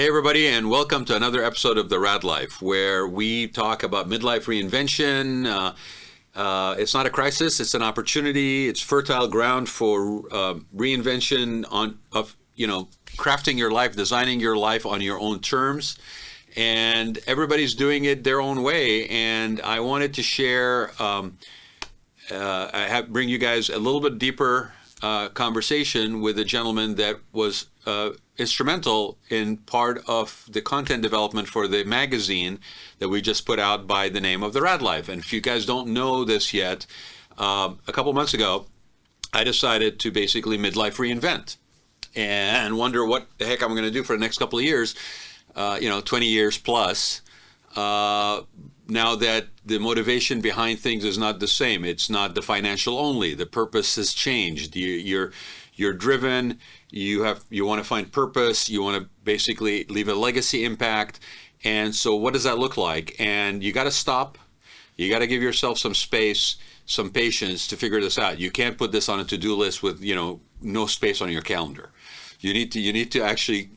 everybody, and welcome to another episode of the Raad Life, where we talk about midlife reinvention. It's not a crisis; it's an opportunity. It's fertile ground for reinvention of crafting your life, designing your life on your own terms, and everybody's doing it their own way. And I wanted to share, bring you guys a little bit deeper conversation with a gentleman that was instrumental in part of the content development for the magazine that we just put out by the name of the Raad Life. And if you guys don't know this yet, a couple months ago, I decided to basically midlife reinvent and wonder what the heck I'm going to do for the next couple of years, 20 years plus. Now that the motivation behind things is not the same, it's not the financial only. The purpose has changed. You're driven. You want to find purpose. You want to basically leave a legacy impact. And so, what does that look like? And you got to stop. You got to give yourself some space, some patience to figure this out. You can't put this on a to-do list with no space on your calendar. You need to actually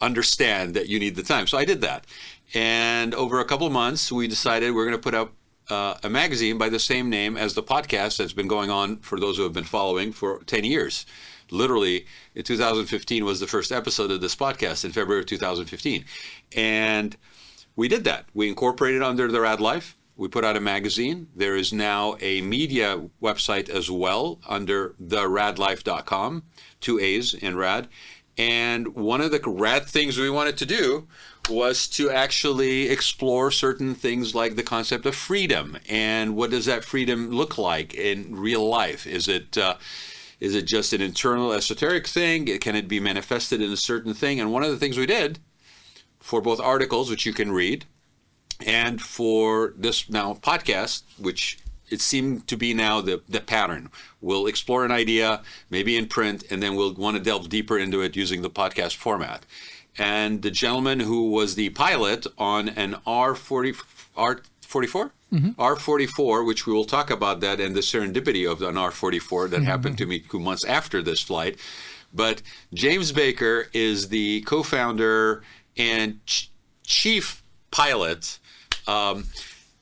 understand that you need the time. So I did that. And over a couple of months, we decided we're going to put up a magazine by the same name as the podcast that's been going on for those who have been following for 10 years. Literally, in 2015 was the first episode of this podcast in February of 2015. And we did that. We incorporated under the Raad Life. We put out a magazine. There is now a media website as well under theradlife.com, 2 A's in Rad. And one of the rad things we wanted to do was to actually explore certain things like the concept of freedom. And what does that freedom look like in real life? Is it just an internal esoteric thing? Can it be manifested in a certain thing? And one of the things we did for both articles, which you can read, and for this now podcast, which it seemed to be now the pattern. We'll explore an idea, maybe in print, and then we'll want to delve deeper into it using the podcast format. And the gentleman who was the pilot on an R44? Mm-hmm. R44, which we will talk about that and the serendipity of an R44 that happened to me 2 months after this flight. But James Baker is the co-founder and chief pilot.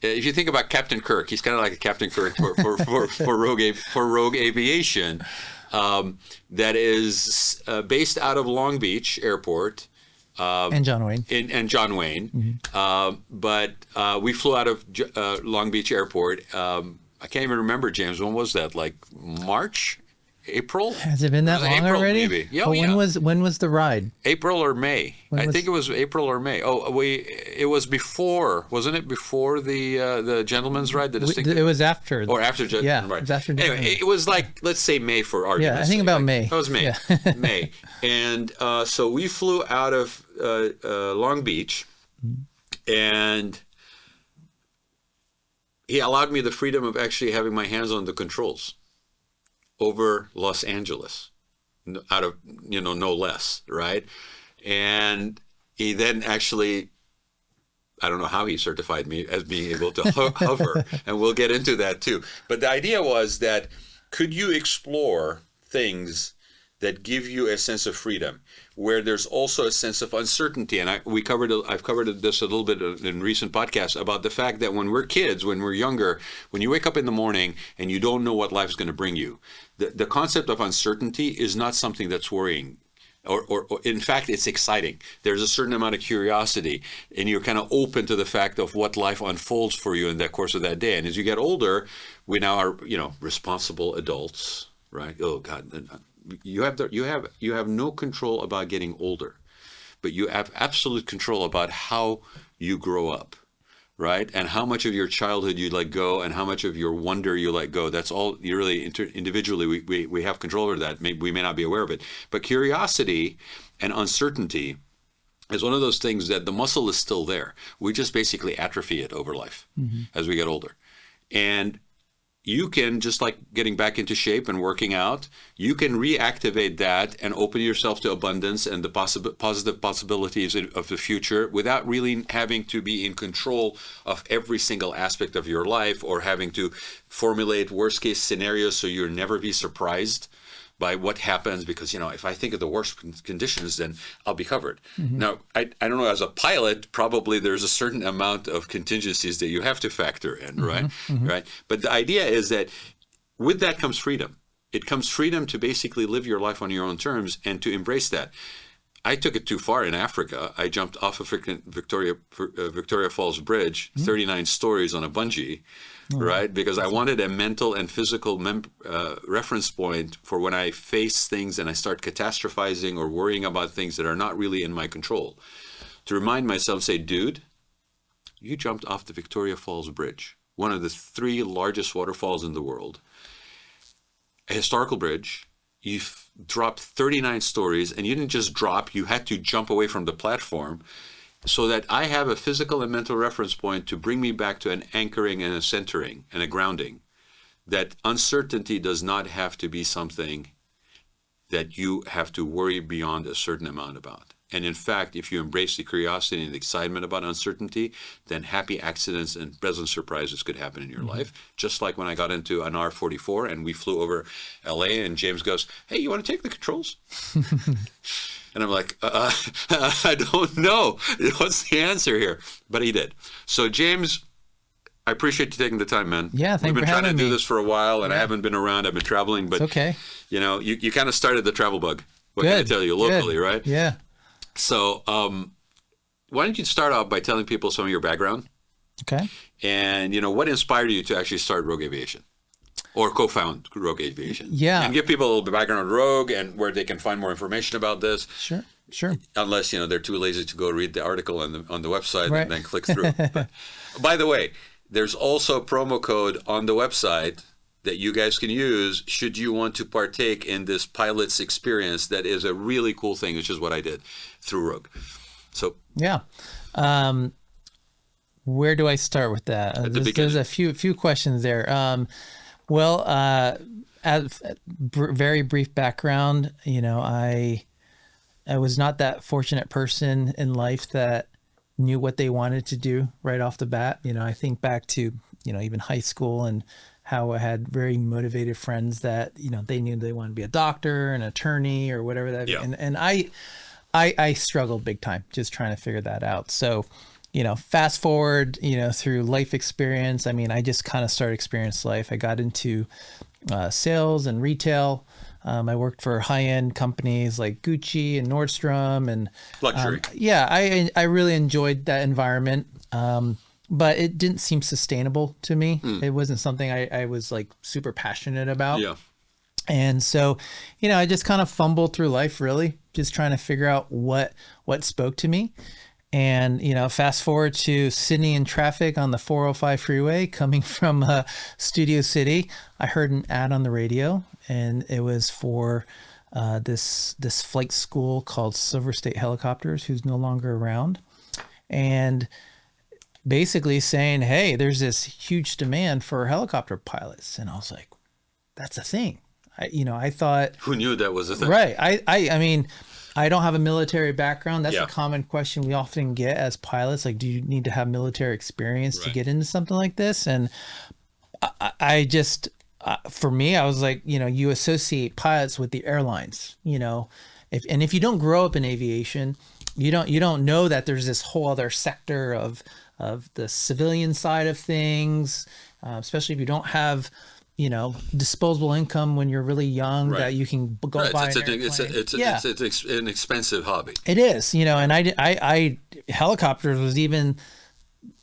If you think about Captain Kirk, he's kind of like a Captain Kirk for Rogue Aviation, that is based out of Long Beach Airport. And John Wayne. Mm-hmm. But we flew out of Long Beach Airport. I can't even remember, James. When was that? Like March? April? Has it been that long April, already? Maybe. Yeah, when was the ride? April or May? I think it was April or May. It was before, wasn't it? Before the gentleman's ride, the distinctive. It was after. Or after. Yeah, right. It was after. Anyway, it was like, let's say May for argument's sake. Yeah, I think about May. That was May. Yeah. May, and so we flew out of Long Beach, and he allowed me the freedom of actually having my hands on the controls over Los Angeles, out of, no less, right? And he then actually, I don't know how he certified me as being able to hover, and we'll get into that too. But the idea was that, could you explore things that give you a sense of freedom, where there's also a sense of uncertainty? And I've covered this a little bit in recent podcasts about the fact that when we're kids, when we're younger, when you wake up in the morning and you don't know what life's going to bring you, the concept of uncertainty is not something that's worrying. Or in fact, it's exciting. There's a certain amount of curiosity, and you're kind of open to the fact of what life unfolds for you in the course of that day. And as you get older, we now are, responsible adults, right? Oh God. You have no control about getting older, but you have absolute control about how you grow up, right? And how much of your childhood you let go, and how much of your wonder you let go. That's all. You really individually we have control over that. We may not be aware of it, but curiosity and uncertainty is one of those things that the muscle is still there. We just basically atrophy it over life as we get older, and you can, just like getting back into shape and working out, you can reactivate that and open yourself to abundance and the positive possibilities of the future without really having to be in control of every single aspect of your life, or having to formulate worst case scenarios so you'll never be surprised by what happens, because, if I think of the worst conditions, then I'll be covered. Now, I don't know, as a pilot, probably there's a certain amount of contingencies that you have to factor in, right? Right. But the idea is that with that comes freedom. It comes freedom to basically live your life on your own terms and to embrace that. I took it too far in Africa. I jumped off of Victoria Falls Bridge, 39 stories on a bungee, right? Because I wanted a mental and physical reference point for when I face things and I start catastrophizing or worrying about things that are not really in my control. To remind myself, say, dude, you jumped off the Victoria Falls Bridge, one of the 3 largest waterfalls in the world, a historical bridge. You've dropped 39 stories, and you didn't just drop, you had to jump away from the platform, so that I have a physical and mental reference point to bring me back to an anchoring and a centering and a grounding. That uncertainty does not have to be something that you have to worry beyond a certain amount about. And in fact, if you embrace the curiosity and the excitement about uncertainty, then happy accidents and pleasant surprises could happen in your life. Just like when I got into an R-44 and we flew over LA, and James goes, "Hey, you want to take the controls?" And I'm like, I don't know. What's the answer here? But he did. So James, I appreciate you taking the time, man. Yeah, thanks for having me. We've been trying to do this for a while, and I haven't been around. I've been traveling, but it's okay. You kind of started the travel bug. What can I tell you? Locally, right? Yeah. So why don't you start off by telling people some of your background? Okay. And, what inspired you to actually start Rogue Aviation or co-found Rogue Aviation? Yeah. And give people a little bit of background on Rogue and where they can find more information about this. Sure. Unless, they're too lazy to go read the article on the website Right. and then click through. But, by the way, there's also a promo code on the website that you guys can use should you want to partake in this pilot's experience. That is a really cool thing, which is what I did through Rogue. So yeah. Where do I start with that? There's a few questions there. As very brief background, I was not that fortunate person in life that knew what they wanted to do right off the bat. I think back to, even high school and how I had very motivated friends that, they knew they wanted to be a doctor, an attorney, or whatever that. Yeah. And I struggled big time just trying to figure that out. So, fast forward, through life experience. I just kind of started experience life. I got into sales and retail. I worked for high-end companies like Gucci and Nordstrom and luxury. I really enjoyed that environment. But it didn't seem sustainable to me. It wasn't something I was like super passionate about. Yeah. And so, I just kind of fumbled through life, really, just trying to figure out what spoke to me. And, fast forward to Sydney in traffic on the 405 freeway coming from Studio City, I heard an ad on the radio, and it was for this flight school called Silver State Helicopters, who's no longer around. And basically saying, hey, there's this huge demand for helicopter pilots. And I was like, that's a thing. I thought, who knew that was a thing? Right. I don't have a military background. That's a common question we often get as pilots. Like, do you need to have military experience to get into something like this? And I just, for me, I was like, you associate pilots with the airlines, if you don't grow up in aviation, you don't know that there's this whole other sector of the civilian side of things, especially if you don't have, disposable income when you're really young, that you can go buy an airplane. It's an expensive hobby. It is, and I helicopters was even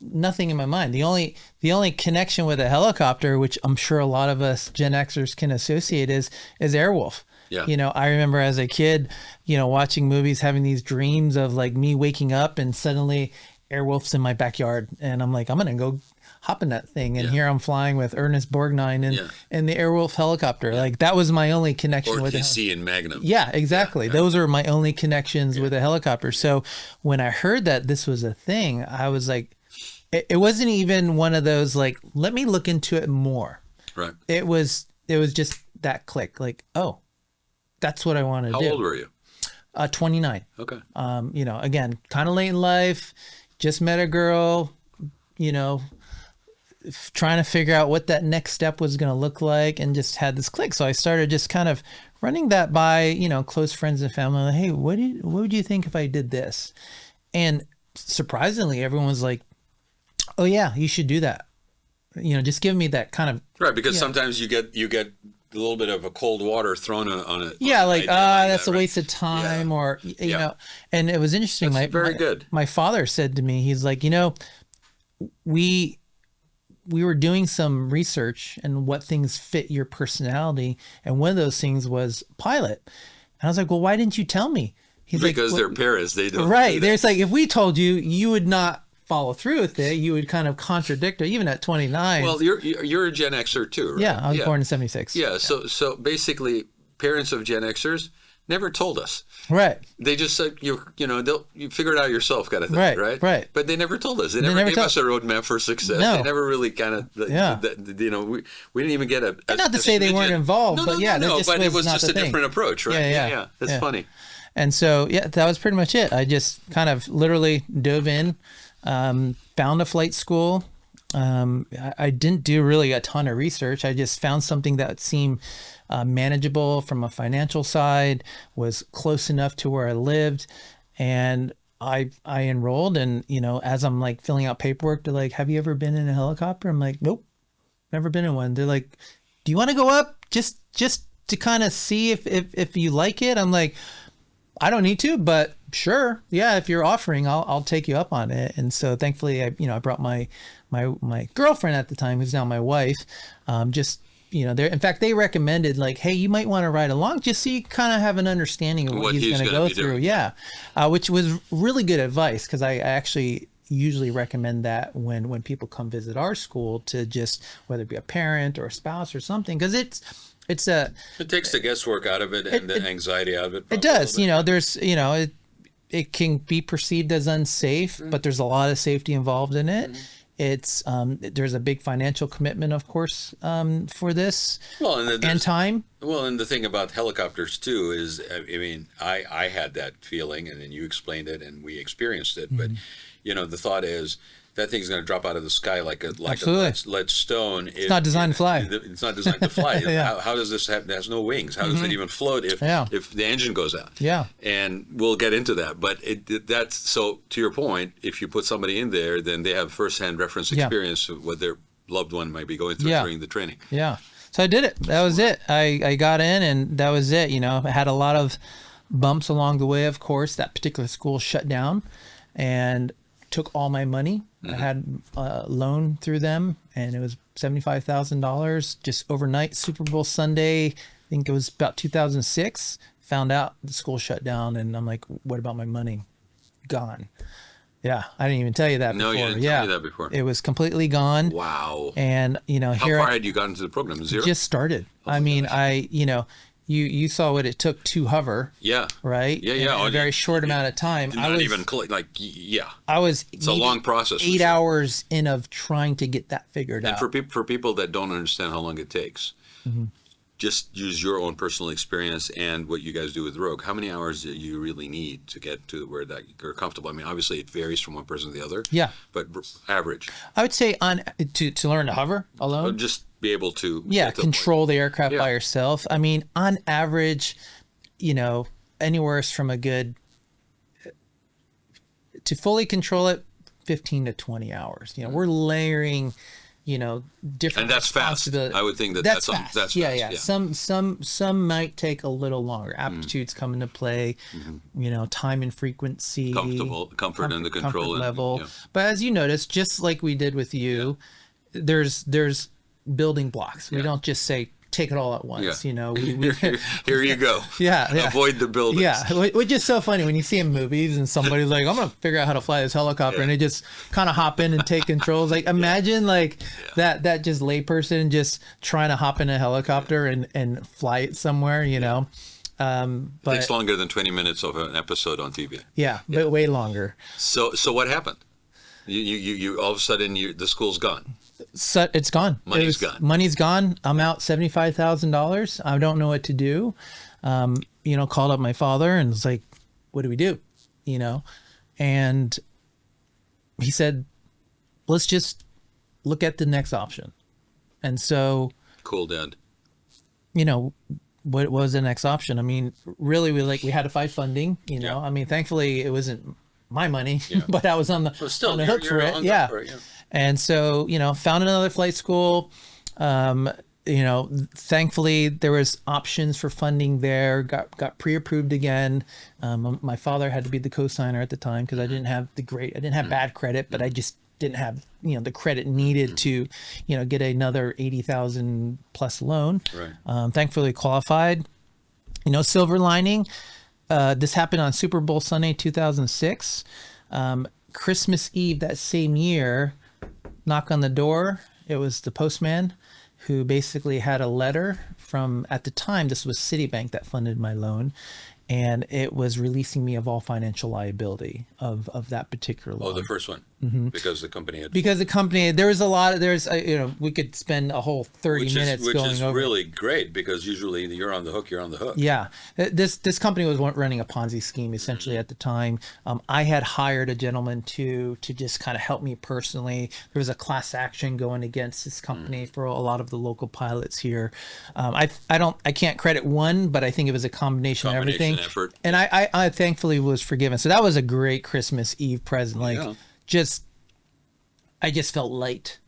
nothing in my mind. The only connection with a helicopter, which I'm sure a lot of us Gen Xers can associate, is Airwolf. Yeah. I remember as a kid, watching movies, having these dreams of like me waking up and suddenly Airwolf's in my backyard, and I'm like, I'm gonna go hop in that thing, and here I'm flying with Ernest Borgnine in the Airwolf helicopter. Like, that was my only connection with TC and Magnum. Yeah, exactly. Those are my only connections with a helicopter. So when I heard that this was a thing, I was like, it wasn't even one of those like, let me look into it more. Right. It was just that click, like, oh, that's what I want to do. How old were you? 29. Okay. Again, kind of late in life, just met a girl, trying to figure out what that next step was going to look like, and just had this click. So I started just kind of running that by, close friends and family. Like, hey, what would you think if I did this? And surprisingly, everyone was like, oh yeah, you should do that. Just give me that kind of right, because sometimes you get a little bit of a cold water thrown on it. Yeah, like that's a waste of time, or you know. And it was interesting. That's very good. My father said to me, he's like, we were doing some research and what things fit your personality, and one of those things was pilot. And I was like, well, why didn't you tell me? He's because like, they're parents, they don't. Right. There's like, if we told you, you would not follow through with it. You would kind of contradict it, even at 29. Well, you're a Gen Xer too, right? Yeah, I was born in 76. Yeah, so basically, parents of Gen Xers never told us. Right. They just said you figure it out yourself, kind of thing, right? Right. But they never told us. They never gave us a roadmap for success. No. They never really kind of, we didn't even get a. Not to say they weren't involved, but it was just a different approach, right? Yeah. That's funny. And so, that was pretty much it. I just kind of literally dove in, found a flight school. I didn't do really a ton of research. I just found something that seemed manageable from a financial side, was close enough to where I lived. And I enrolled, and, as I'm like filling out paperwork, they're like, have you ever been in a helicopter? I'm like, nope, never been in one. They're like, do you want to go up just to kind of see if you like it? I'm like, I don't need to, but sure. Yeah. If you're offering, I'll take you up on it. And so thankfully I brought my girlfriend at the time, who's now my wife, in fact, they recommended like, hey, you might want to ride along just so you kind of have an understanding of what he's going to go through. Yeah. Which was really good advice, because I actually usually recommend that when people come visit our school, to just, whether it be a parent or a spouse or something, because it takes the guesswork out of it and the anxiety out of it. It does. There's, it can be perceived as unsafe, but there's a lot of safety involved in it. It's there's a big financial commitment, of course, for this. Well, and time. Well, and the thing about helicopters too is, I had that feeling, and then you explained it, and we experienced it. But the thought is, that thing's going to drop out of the sky like a lead stone. It's not designed to fly. It's not designed to fly. How does this happen? It has no wings. How does it even float if the engine goes out? Yeah. And we'll get into that. But that's so, to your point, if you put somebody in there, then they have firsthand reference experience of what their loved one might be going through during the training. Yeah. So I did it. That was it. I got in, and that was it. I had a lot of bumps along the way, of course. That particular school shut down and took all my money. I had a loan through them, and it was $75,000 just overnight. Super Bowl Sunday, I think it was about 2006. Found out the school shut down, and I'm like, what about my money? Gone. Yeah, I didn't even tell you that before. No, you didn't tell me that before. It was completely gone. Wow. And, how far had you gotten into the program? Zero? Just started. You saw what it took to hover. Yeah. Right? Yeah. In a very short amount of time. It's a long process. 8 hours in of trying to get that figured out. And for people that don't understand how long it takes, just use your own personal experience and what you guys do with Rogue. How many hours do you really need to get to where that you're comfortable? Obviously it varies from one person to the other. Yeah. But average. I would say to learn to hover alone. Or just be able to control the aircraft by yourself. On average, anywhere from a good, to fully control it, 15 to 20 hours. We're layering, different. And that's fast. I would think that's fast. That's fast. Yeah. Some might take a little longer. Aptitudes come into play. Time and frequency, comfort and the control level. But as you notice, just like we did with you, there's building blocks. We don't just say take it all at once. Here you go. Avoid the buildings. Which is so funny when you see in movies and somebody's like, I'm gonna figure out how to fly this helicopter, and they just kind of hop in and take controls. Like imagine that just layperson just trying to hop in a helicopter and fly it somewhere. But it takes longer than 20 minutes of an episode on TV. But way longer. So what happened? You all of a sudden the school's gone. So it's gone. Money's gone. I'm out $75,000. I don't know what to do. Called up my father and was like, what do we do? And he said, let's just look at the next option. And so, Cool, Dad. you know, what was the next option? I mean, really, we had to find funding, you know. Yeah. I mean, thankfully it wasn't my money, Yeah. but I was on the, But still, on the you're- hook for you're it. on the Yeah. hook for it, yeah. And so, you know, found another flight school. You know, thankfully there was options for funding there, got pre-approved again. My father had to be the co-signer at the time because I didn't have bad credit, but I just didn't have, you know, the credit needed to, you know, get another 80,000 plus loan. Right. Thankfully qualified. You know, silver lining, this happened on Super Bowl Sunday, 2006. Christmas Eve that same year, knock on the door. It was the postman who basically had a letter from, at the time, this was Citibank that funded my loan. And it was releasing me of all financial liability of that particular loan. Oh, the first one, because the company had. Because the company, there was a lot, you know, we could spend a whole 30 minutes which going is over. really great because usually you're on the hook. You're on the hook. Yeah, this company was running a Ponzi scheme essentially at the time. I had hired a gentleman to just kind of help me personally. There was a class action going against this company for a lot of the local pilots here. I can't credit one, but I think it was a combination of everything. Effort. And I thankfully was forgiven. So that was a great Christmas Eve present. Like, I just felt light.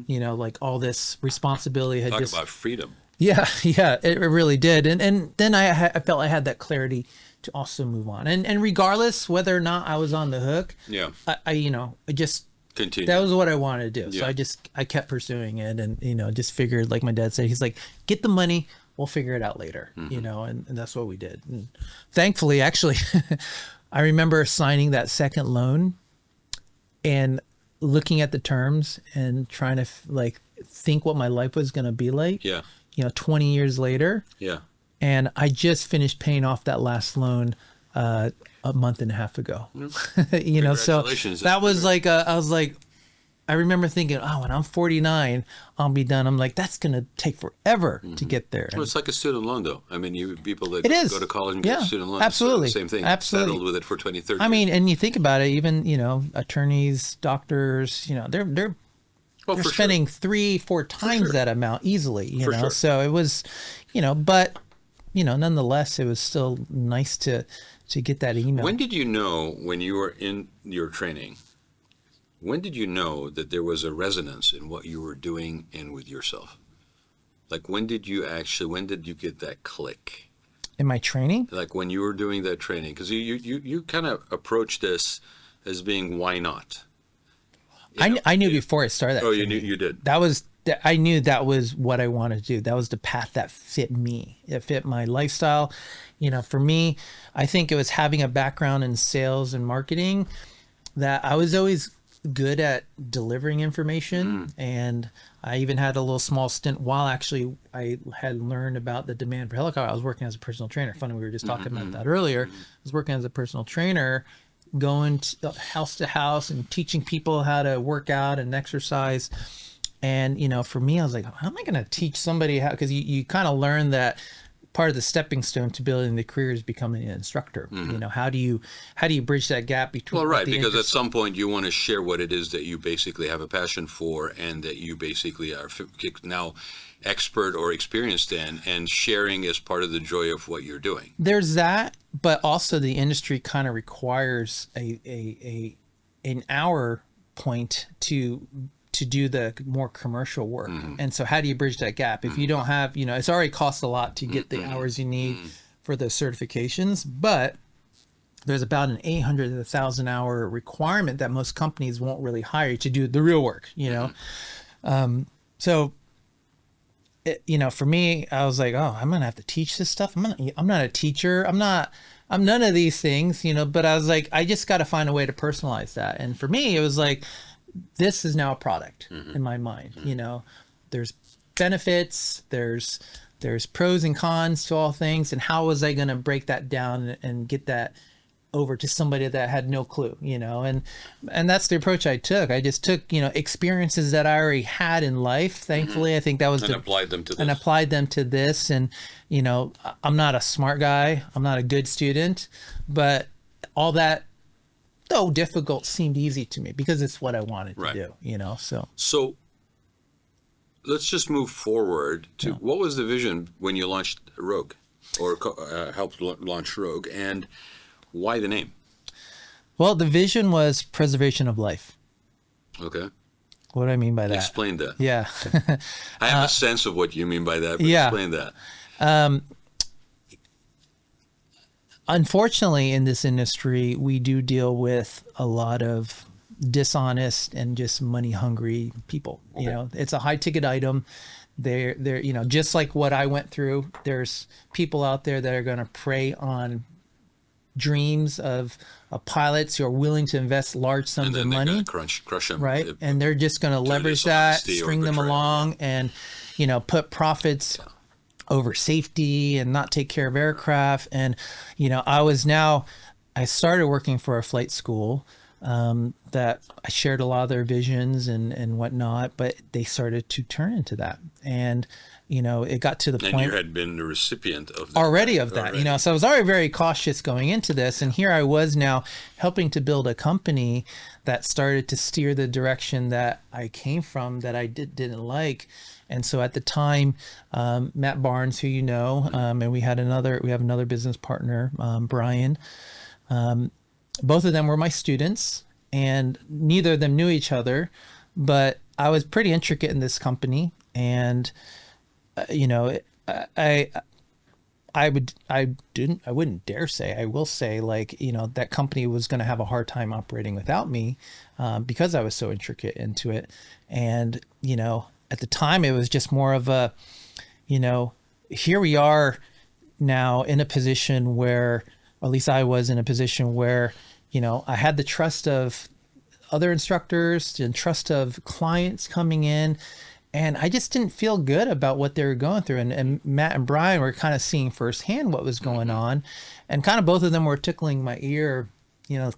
You know, like all this responsibility had Talk just about freedom. Yeah, it really did. And then I felt I had that clarity to also move on. And regardless whether or not I was on the hook, Yeah. I you know, I just Continue. that was what I wanted to do. Yeah. So I kept pursuing it and, you know, just figured, like my dad said, he's like, get the money, we'll figure it out later, you know, and that's what we did. And thankfully, actually, I remember signing that second loan and looking at the terms and trying to like think what my life was going to be like. Yeah. You know, 20 years later. Yeah. And I just finished paying off that last loan a month and a half ago. You know, so Congratulations. that was like, I was like, I remember thinking, oh, when I'm 49, I'll be done. I'm like, that's going to take forever to get there. Well, it's like a student loan, though. I mean, you people that It is. go to college and get Yeah, student loans. absolutely. Same thing. Absolutely. Settled with it for 20, 30 I years. mean, and you think about it, even, you know, attorneys, doctors, you know, they're Well, for spending 3-4 times sure. that amount easily, you For know? sure. So it was, you know, but, you know, nonetheless, it was still nice to get that email. When did you know, when you were in your training, when did you know that there was a resonance in what you were doing and with yourself? Like, when did you get that click? In my training? Like when you were doing that training? Because you kind of approached this as being, why not? I knew before I started that. Oh, you training. knew, you did. I knew that was what I wanted to do. That was the path that fit me. It fit my lifestyle. You know, for me, I think it was having a background in sales and marketing that I was always good at delivering information. And I even had a little small stint while actually I had learned about the demand for helicopter. I was working as a personal trainer. Funny, we were just talking about that earlier. I was working as a personal trainer, going to house and teaching people how to work out and exercise. And, you know, for me, I was like, how am I going to teach somebody how, because you kind of learn that part of the stepping stone to building the career is becoming an instructor. You know, how do you bridge that gap between? Well, right, the because at interest- some point you want to share what it is that you basically have a passion for and that you basically are now expert or experienced in, and sharing is part of the joy of what you're doing. There's that, but also the industry kind of requires an hour point to do the more commercial work. And so how do you bridge that gap? If you don't have, you know, it's already costs a lot to get the hours you need for the certifications, but there's about an 800 to 1,000 hour requirement that most companies won't really hire you to do the real work, you know? So, you know, for me, I was like, oh, I'm going to have to teach this stuff. I'm not a teacher. I'm none of these things, you know, but I was like, I just got to find a way to personalize that. And for me, it was like, this is now a product in my mind. You know, there's benefits, there's pros and cons to all things. And how was I going to break that down and get that over to somebody that had no clue, you know? And that's the approach I took. I just took, you know, experiences that I already had in life. Thankfully, I think that was And applied them to this. and applied them to this. And, you know, I'm not a smart guy. I'm not a good student, but all that, though difficult, seemed easy to me because it's what I wanted to Right. do, you know? So So let's just move forward to what was the vision when you launched Rogue, or helped launch Rogue, and why the name? Well, the vision was preservation of life. Okay. What do I mean by that? Explain that. Yeah. I have a sense of what you mean by that, but yeah. explain that. Unfortunately, in this industry, we do deal with a lot of dishonest and just money hungry people. You know, it's a high ticket item. They're, you know, just like what I went through, there's people out there that are going to prey on dreams of pilots who are willing to invest large sums of money. Crush them. Right. And they're just going to leverage that, string them along and, you know, put profits over safety and not take care of aircraft. And, you know, I started working for a flight school that I shared a lot of their visions and whatnot, but they started to turn into that. And, you know, it got to the point. And you had been the recipient of that. Already, you know, so I was already very cautious going into this. And here I was now helping to build a company that started to steer the direction that I came from that I didn't like. And so at the time, Matt Barnes, who you know, and we have another business partner, Brian, both of them were my students, and neither of them knew each other, but I was pretty intricate in this company. And, you know, I wouldn't dare say, I will say, like, you know, that company was going to have a hard time operating without me, because I was so intricate into it. And, you know, at the time it was just more of a, you know, here we are now in a position where, or at least I was in a position where, you know, I had the trust of other instructors and trust of clients coming in. And I just didn't feel good about what they were going through. And Matt and Brian were kind of seeing firsthand what was going on. And kind of both of them were tickling my ear, you know,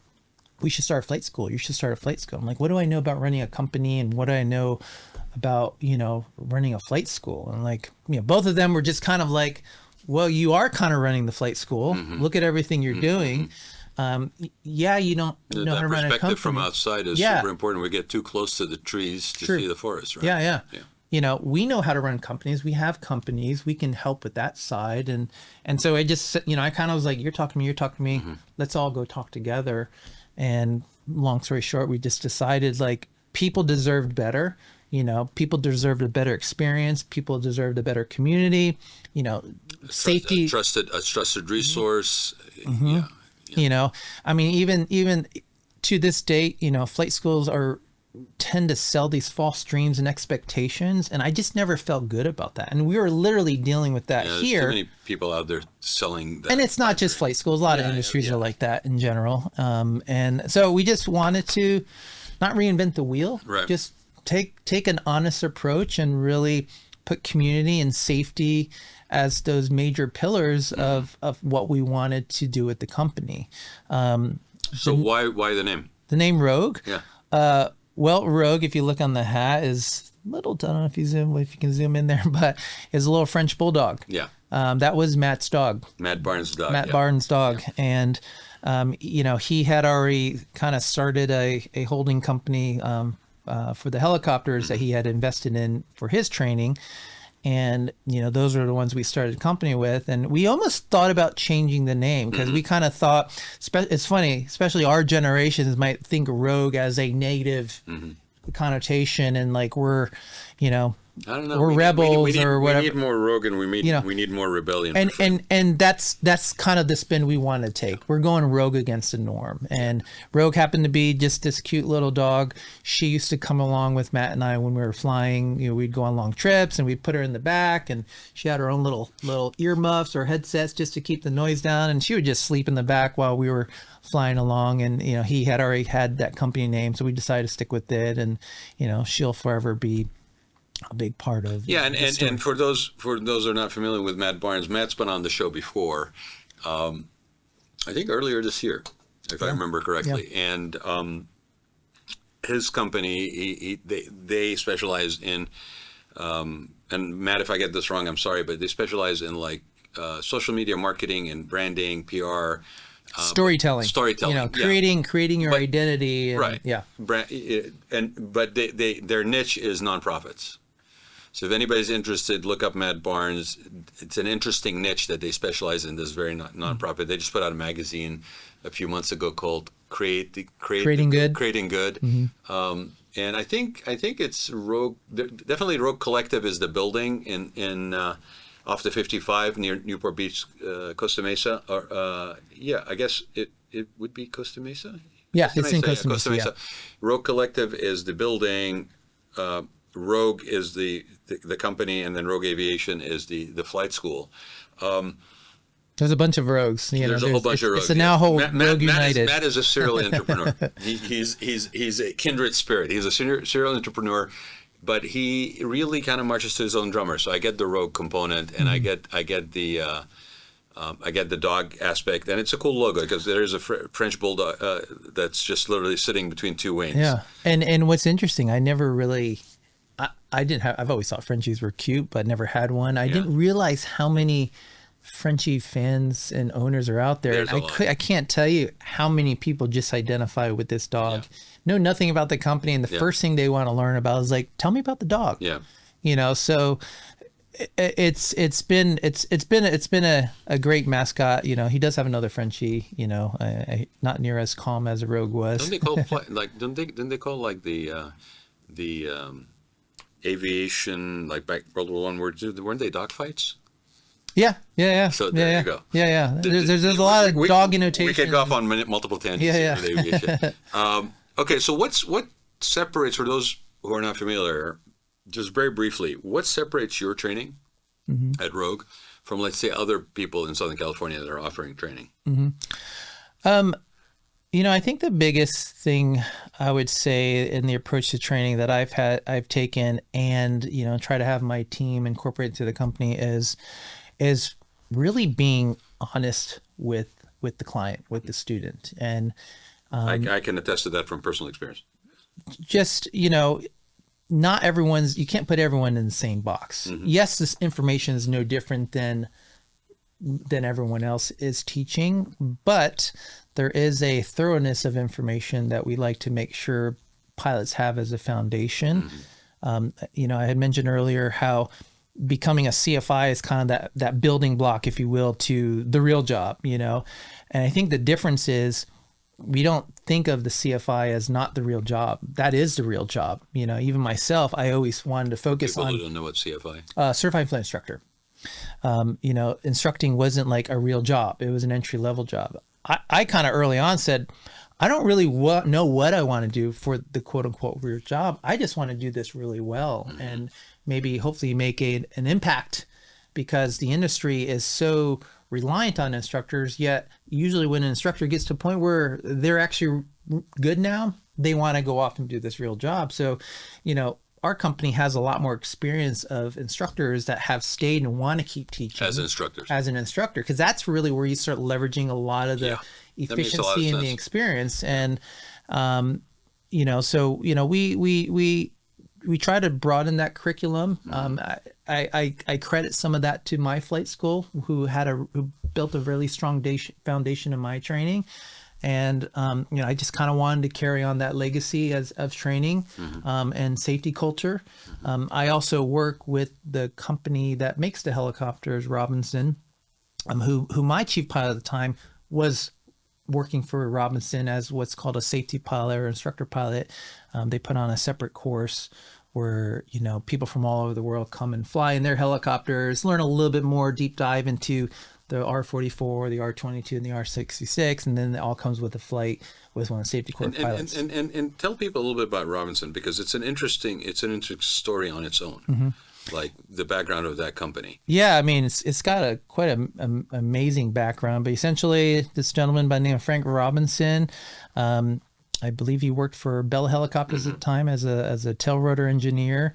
we should start a flight school. You should start a flight school. I'm like, what do I know about running a company? And what do I know about, you know, running a flight school? And like, you know, both of them were just kind of like, well, you are kind of running the flight school. Look at everything you're doing. Yeah, you don't know how to run a company. Perspective from outside is super important. We get too close to the trees to see the forest, right? Yeah. You know, we know how to run companies. We have companies. We can help with that side. And so I just, you know, I kind of was like, you're talking to me. Let's all go talk together. And long story short, we just decided, like, people deserved better. You know, people deserved a better experience. People deserved a better community. You know, safety. A trusted resource. Yeah. You know, I mean, even to this date, you know, flight schools tend to sell these false dreams and expectations, and I just never felt good about that. And we were literally dealing with that here. There's too many people out there selling that. And it's not just flight schools. A lot of industries are like that in general. And so we just wanted to not reinvent the wheel, just take an honest approach and really put community and safety as those major pillars of what we wanted to do with the company. So why the name? The name Rogue? Yeah. Well, Rogue, if you look on the hat, is little, I don't know if you can zoom in there, but is a little French bulldog. Yeah. That was Matt's dog. Matt Barnes' dog. Barnes' dog. Yeah. And, you know, he had already kind of started a holding company for the helicopters that he had invested in for his training. And, you know, those are the ones we started the company with. And we almost thought about changing the name because we kind of thought, it's funny, especially our generations might think Rogue as a negative connotation. And like, we're, you know, I don't know. We're rebels or whatever. We need more Rogue and we need more rebellion. And that's kind of the spin we want to take. We're going rogue against the norm. And Rogue happened to be just this cute little dog. She used to come along with Matt and I when we were flying. You know, we'd go on long trips and we'd put her in the back, and she had her own little earmuffs or headsets just to keep the noise down. And she would just sleep in the back while we were flying along. And, you know, he had already had that company name, so we decided to stick with it. And, you know, she'll forever be a big part of and for those who are not familiar with Matt Barnes, Matt's been on the show before, I think earlier this year, if I remember correctly. And his company, they specialize in, and Matt, if I get this wrong, I'm sorry, but they specialize in like social media marketing and branding, PR. Storytelling, you know, creating your identity, and, right? Yeah, but their niche is nonprofits. So if anybody's interested, look up Matt Barnes. It's an interesting niche that they specialize in. This very nonprofit. They just put out a magazine a few months ago called Creating Good. And I think it's Rogue. Definitely Rogue Collective is the building in off the 55 near Newport Beach, Costa Mesa. Or I guess it would be Costa Mesa. Yeah, it's in Costa Mesa. Yeah. Rogue Collective is the building. Rogue is the company, and then Rogue Aviation is the flight school. There's a bunch of rogues. There's a whole bunch of rogues. It's a now whole Rogue United. Matt is a serial entrepreneur. He's a kindred spirit. He's a serial entrepreneur, but he really kind of marches to his own drummer. So I get the rogue component, and I get the dog aspect, and it's a cool logo because there is a French bulldog that's just literally sitting between two wings. Yeah, and what's interesting, I never really. I've always thought Frenchies were cute, but never had one. I didn't realize how many Frenchie fans and owners are out there. I can't tell you how many people just identify with this dog, know nothing about the company, and the first thing they want to learn about is like, tell me about the dog. Yeah. So it's been a great mascot. He does have another Frenchie, not near as calm as a Rogue was. Don't they call didn't they call like the aviation, like back World War I, weren't they dogfights? Yeah. So there you go. Yeah. There's a lot of dog annotations. We could go off on multiple tangents with aviation. Okay, so what separates, for those who are not familiar, just very briefly, what separates your training at Rogue from, let's say, other people in Southern California that are offering training? I think the biggest thing I would say in the approach to training that I've taken and, try to have my team incorporate into the company is really being honest with the client, with the student. And I can attest to that from personal experience. Just, not you can't put everyone in the same box. Yes, this information is no different than everyone else is teaching, but there is a thoroughness of information that we like to make sure pilots have as a foundation. I had mentioned earlier how becoming a CFI is kind of that building block, if you will, to the real job, and I think the difference is we don't think of the CFI as not the real job. That is the real job. Even myself, I always wanted to focus on. People who don't know what CFI. Certified flight instructor. Instructing wasn't like a real job. It was an entry level job. I kind of early on said, I don't really know what I want to do for the quote unquote real job. I just want to do this really well and maybe hopefully make an impact, because the industry is so reliant on instructors. Yet usually when an instructor gets to a point where they're actually good now, they want to go off and do this real job. So, our company has a lot more experience of instructors that have stayed and want to keep teaching as an instructor, because that's really where you start leveraging a lot of the efficiency and the experience. And we try to broaden that curriculum. I credit some of that to my flight school, who built a really strong foundation in my training. And, I just kind of wanted to carry on that legacy of training and safety culture. I also work with the company that makes the helicopters, Robinson, who my chief pilot at the time was working for Robinson as what's called a safety pilot or instructor pilot. They put on a separate course where, people from all over the world come and fly in their helicopters, learn a little bit more deep dive into the R-44, the R-22, and the R-66, and then it all comes with a flight with one of the safety corps pilots. And tell people a little bit about Robinson, because it's an interesting story on its own, like the background of that company. Yeah, I mean, it's got quite an amazing background, but essentially this gentleman by the name of Frank Robinson, I believe he worked for Bell Helicopters at the time as a tail rotor engineer.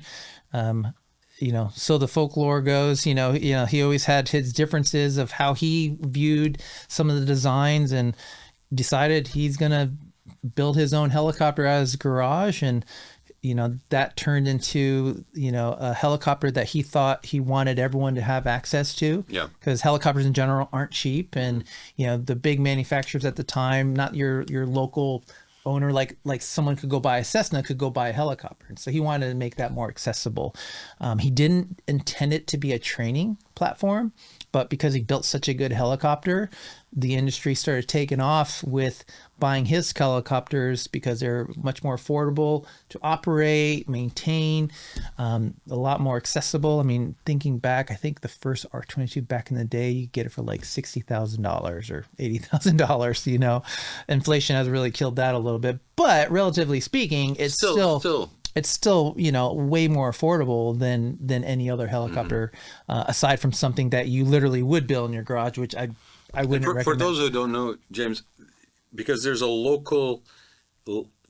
So the folklore goes, he always had his differences of how he viewed some of the designs, and decided he's going to build his own helicopter out of his garage. And, that turned into, a helicopter that he thought he wanted everyone to have access to. Yeah. Because helicopters in general aren't cheap. And, the big manufacturers at the time, not your local owner, like someone could go buy a Cessna, could go buy a helicopter. And so he wanted to make that more accessible. He didn't intend it to be a training platform, but because he built such a good helicopter, the industry started taking off with buying his helicopters because they're much more affordable to operate, maintain, a lot more accessible. I mean, thinking back, I think the first R-22 back in the day, you get it for like $60,000 or $80,000. You know, inflation has really killed that a little bit, but relatively speaking, it's still, you know, way more affordable than any other hehelicopter, aside from something that you literally would build in your garage, which I wouldn't recommend. For those who don't know, James, because there's a local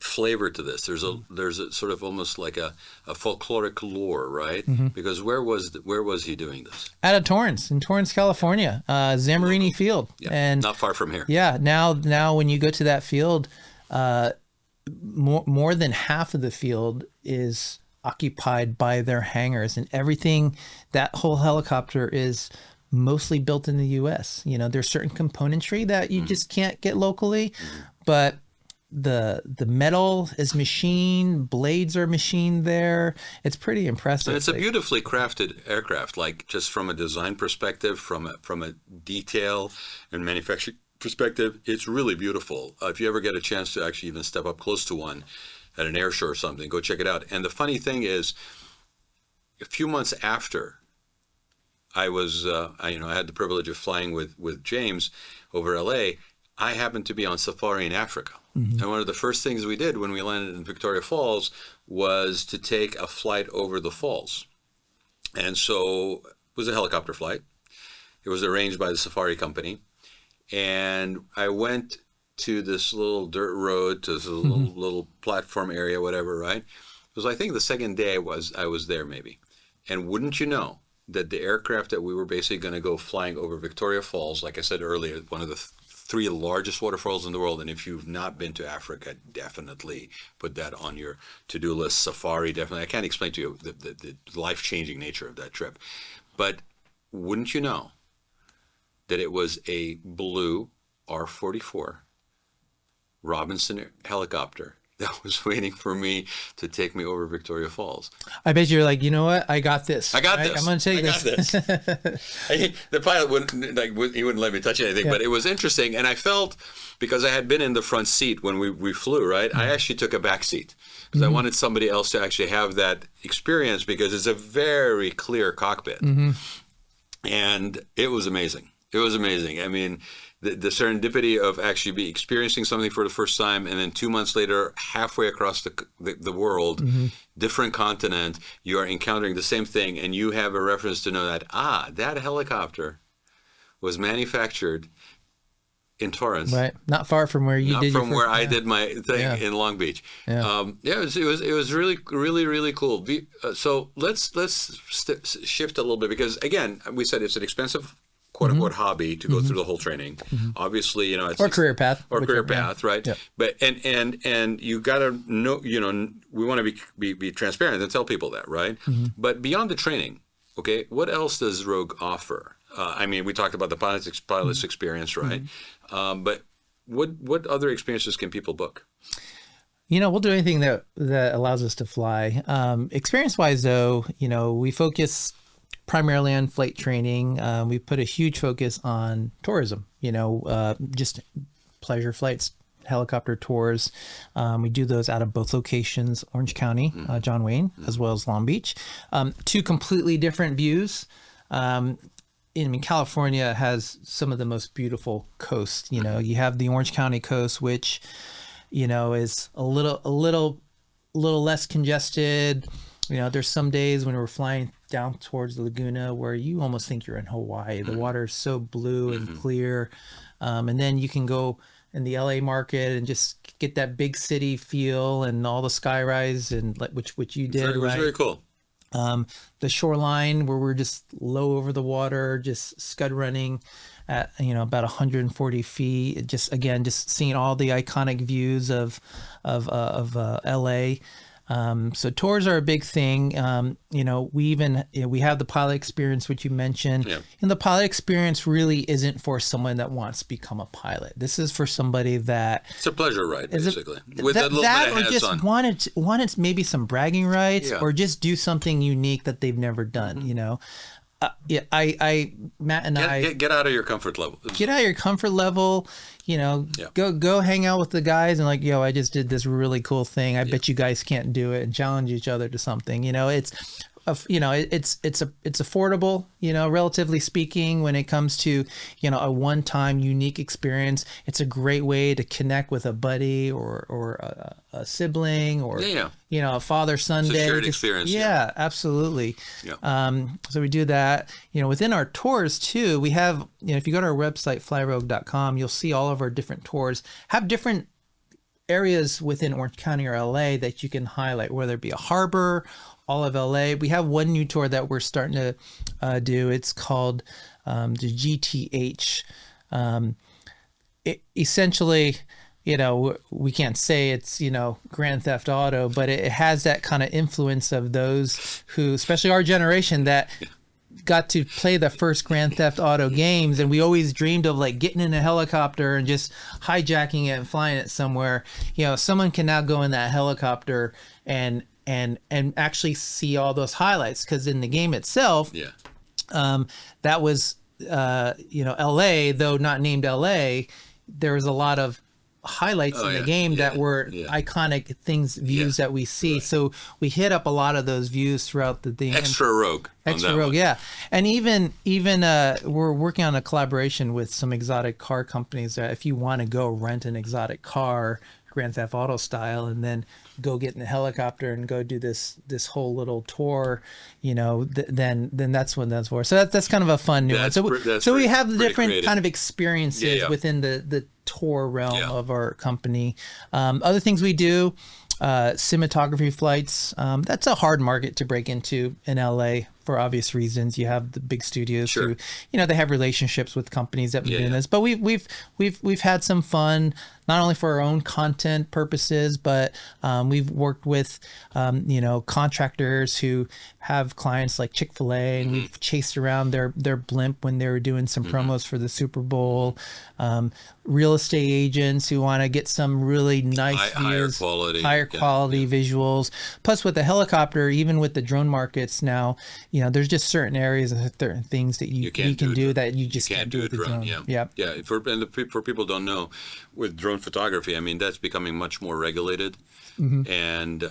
flavor to this. There's a sort of almost like a folkloric lore, right? Because where was he doing this? Out of Torrance, in Torrance, California, Zamarini Field, and not far from here. Yeah, now when you go to that field, more than half of the field is occupied by their hangars, and everything, that whole helicopter is mostly built in the U.S. You know, there's certain componentry that you just can't get locally, but the metal is machined, blades are machined there. It's pretty impressive. And it's a beautifully crafted aircraft, like just from a design perspective, from a detail and manufacturing perspective, it's really beautiful. If you ever get a chance to actually even step up close to one at an air show or something, go check it out. And the funny thing is, a few months after I was, I had the privilege of flying with James over LA, I happened to be on safari in Africa. And one of the first things we did when we landed in Victoria Falls was to take a flight over the falls. And so it was a helicopter flight. It was arranged by the safari company. And I went to this little dirt road, to this little platform area, whatever, right? It was, I think, the second day I was there maybe. And wouldn't you know that the aircraft that we were basically going to go flying over Victoria Falls, like I said earlier, one of the three largest waterfalls in the world. And if you've not been to Africa, definitely put that on your to-do list. Safari, definitely. I can't explain to you the life-changing nature of that trip. But wouldn't you know that it was a blue R-44 Robinson helicopter that was waiting for me to take me over Victoria Falls. I bet you're like, you know what? I got this. I got this. I'm going to take this. The pilot he wouldn't let me touch anything, but it was interesting. And I felt, because I had been in the front seat when we flew, right? I actually took a back seat because I wanted somebody else to actually have that experience, because it's a very clear cockpit. And it was amazing. It was amazing. I mean, the serendipity of actually be experiencing something for the first time, and then 2 months later, halfway across the world, different continent, you are encountering the same thing, and you have a reference to know that, that helicopter was manufactured in Torrance. Right. Not far from where you did your first, I did my thing in Long Beach. It was really, really, really cool. So let's shift a little bit, because again, we said it's an expensive quote-unquote hobby to go through the whole training. Obviously, it's or career path, right? Yep. But and you got to know, we want to be transparent and tell people that, right? But beyond the training, okay, what else does Rogue offer? I mean, we talked about the pilot's experience, right? But what other experiences can people book? We'll do anything that allows us to fly. Experience-wise, though, we focus primarily on flight training. We put a huge focus on tourism, just pleasure flights, helicopter tours. We do those out of both locations, Orange County, John Wayne, as well as Long Beach. Two completely different views. California has some of the most beautiful coasts. You have the Orange County coast, which, is a little less congested. There's some days when we're flying down towards the Laguna where you almost think you're in Hawaii. The water is so blue and clear. And then you can go in the LA market and just get that big city feel and all the skyrise, and which you did. It was very cool. The shoreline where we're just low over the water, just scud running at about 140 feet. Just seeing all the iconic views of LA. So tours are a big thing. We have the pilot experience, which you mentioned, and the pilot experience really isn't for someone that wants to become a pilot. This is for somebody that it's a pleasure ride, basically, with a little bit of or just hands-on. wanted maybe some bragging rights, or just do something unique that they've never done. Matt and I get out of your comfort level. Get out of your comfort level. Go hang out with the guys and like, I just did this really cool thing. I bet you guys can't do it, and challenge each other to something. It's affordable, relatively speaking, when it comes to, a one-time unique experience. It's a great way to connect with a buddy or a sibling or, a father-son day. Shared experience. Yeah, absolutely. So we do that, within our tours too. We have, if you go to our website, flyrogue.com, you'll see all of our different tours have different areas within Orange County or LA that you can highlight, whether it be a harbor, all of LA. We have one new tour that we're starting to do. It's called the GTH. Essentially, we can't say it's, Grand Theft Auto, but it has that kind of influence of those who, especially our generation, that got to play the first Grand Theft Auto games, and we always dreamed of like getting in a helicopter and just hijacking it and flying it somewhere. Someone can now go in that helicopter and actually see all those highlights, because in the game itself, that was LA, though not named LA. There was a lot of highlights in the game that were iconic views that we see. So we hit up a lot of those views throughout the thing. Extra Rogue, and even we're working on a collaboration with some exotic car companies that if you want to go rent an exotic car, Grand Theft Auto style, and then go get in a helicopter and go do this whole little tour, then that's what that's for. So that's kind of a fun new one. So we have the different creative kind of experiences within the tour realm of our company. Other things we do, cinematography flights. That's a hard market to break into in LA for obvious reasons. You have the big studios who, they have relationships with companies that have been doing this. But we've had some fun, not only for our own content purposes, but we've worked with contractors who have clients like Chick-fil-A, and we've chased around their blimp when they were doing some promos for the Super Bowl. Real estate agents who want to get some really nice views, higher quality visuals. Plus, with the helicopter, even with the drone markets now, there's just certain areas and certain things that you can do that you just can't do with the drone. For people who don't know, with drone photography, I mean, that's becoming much more regulated, and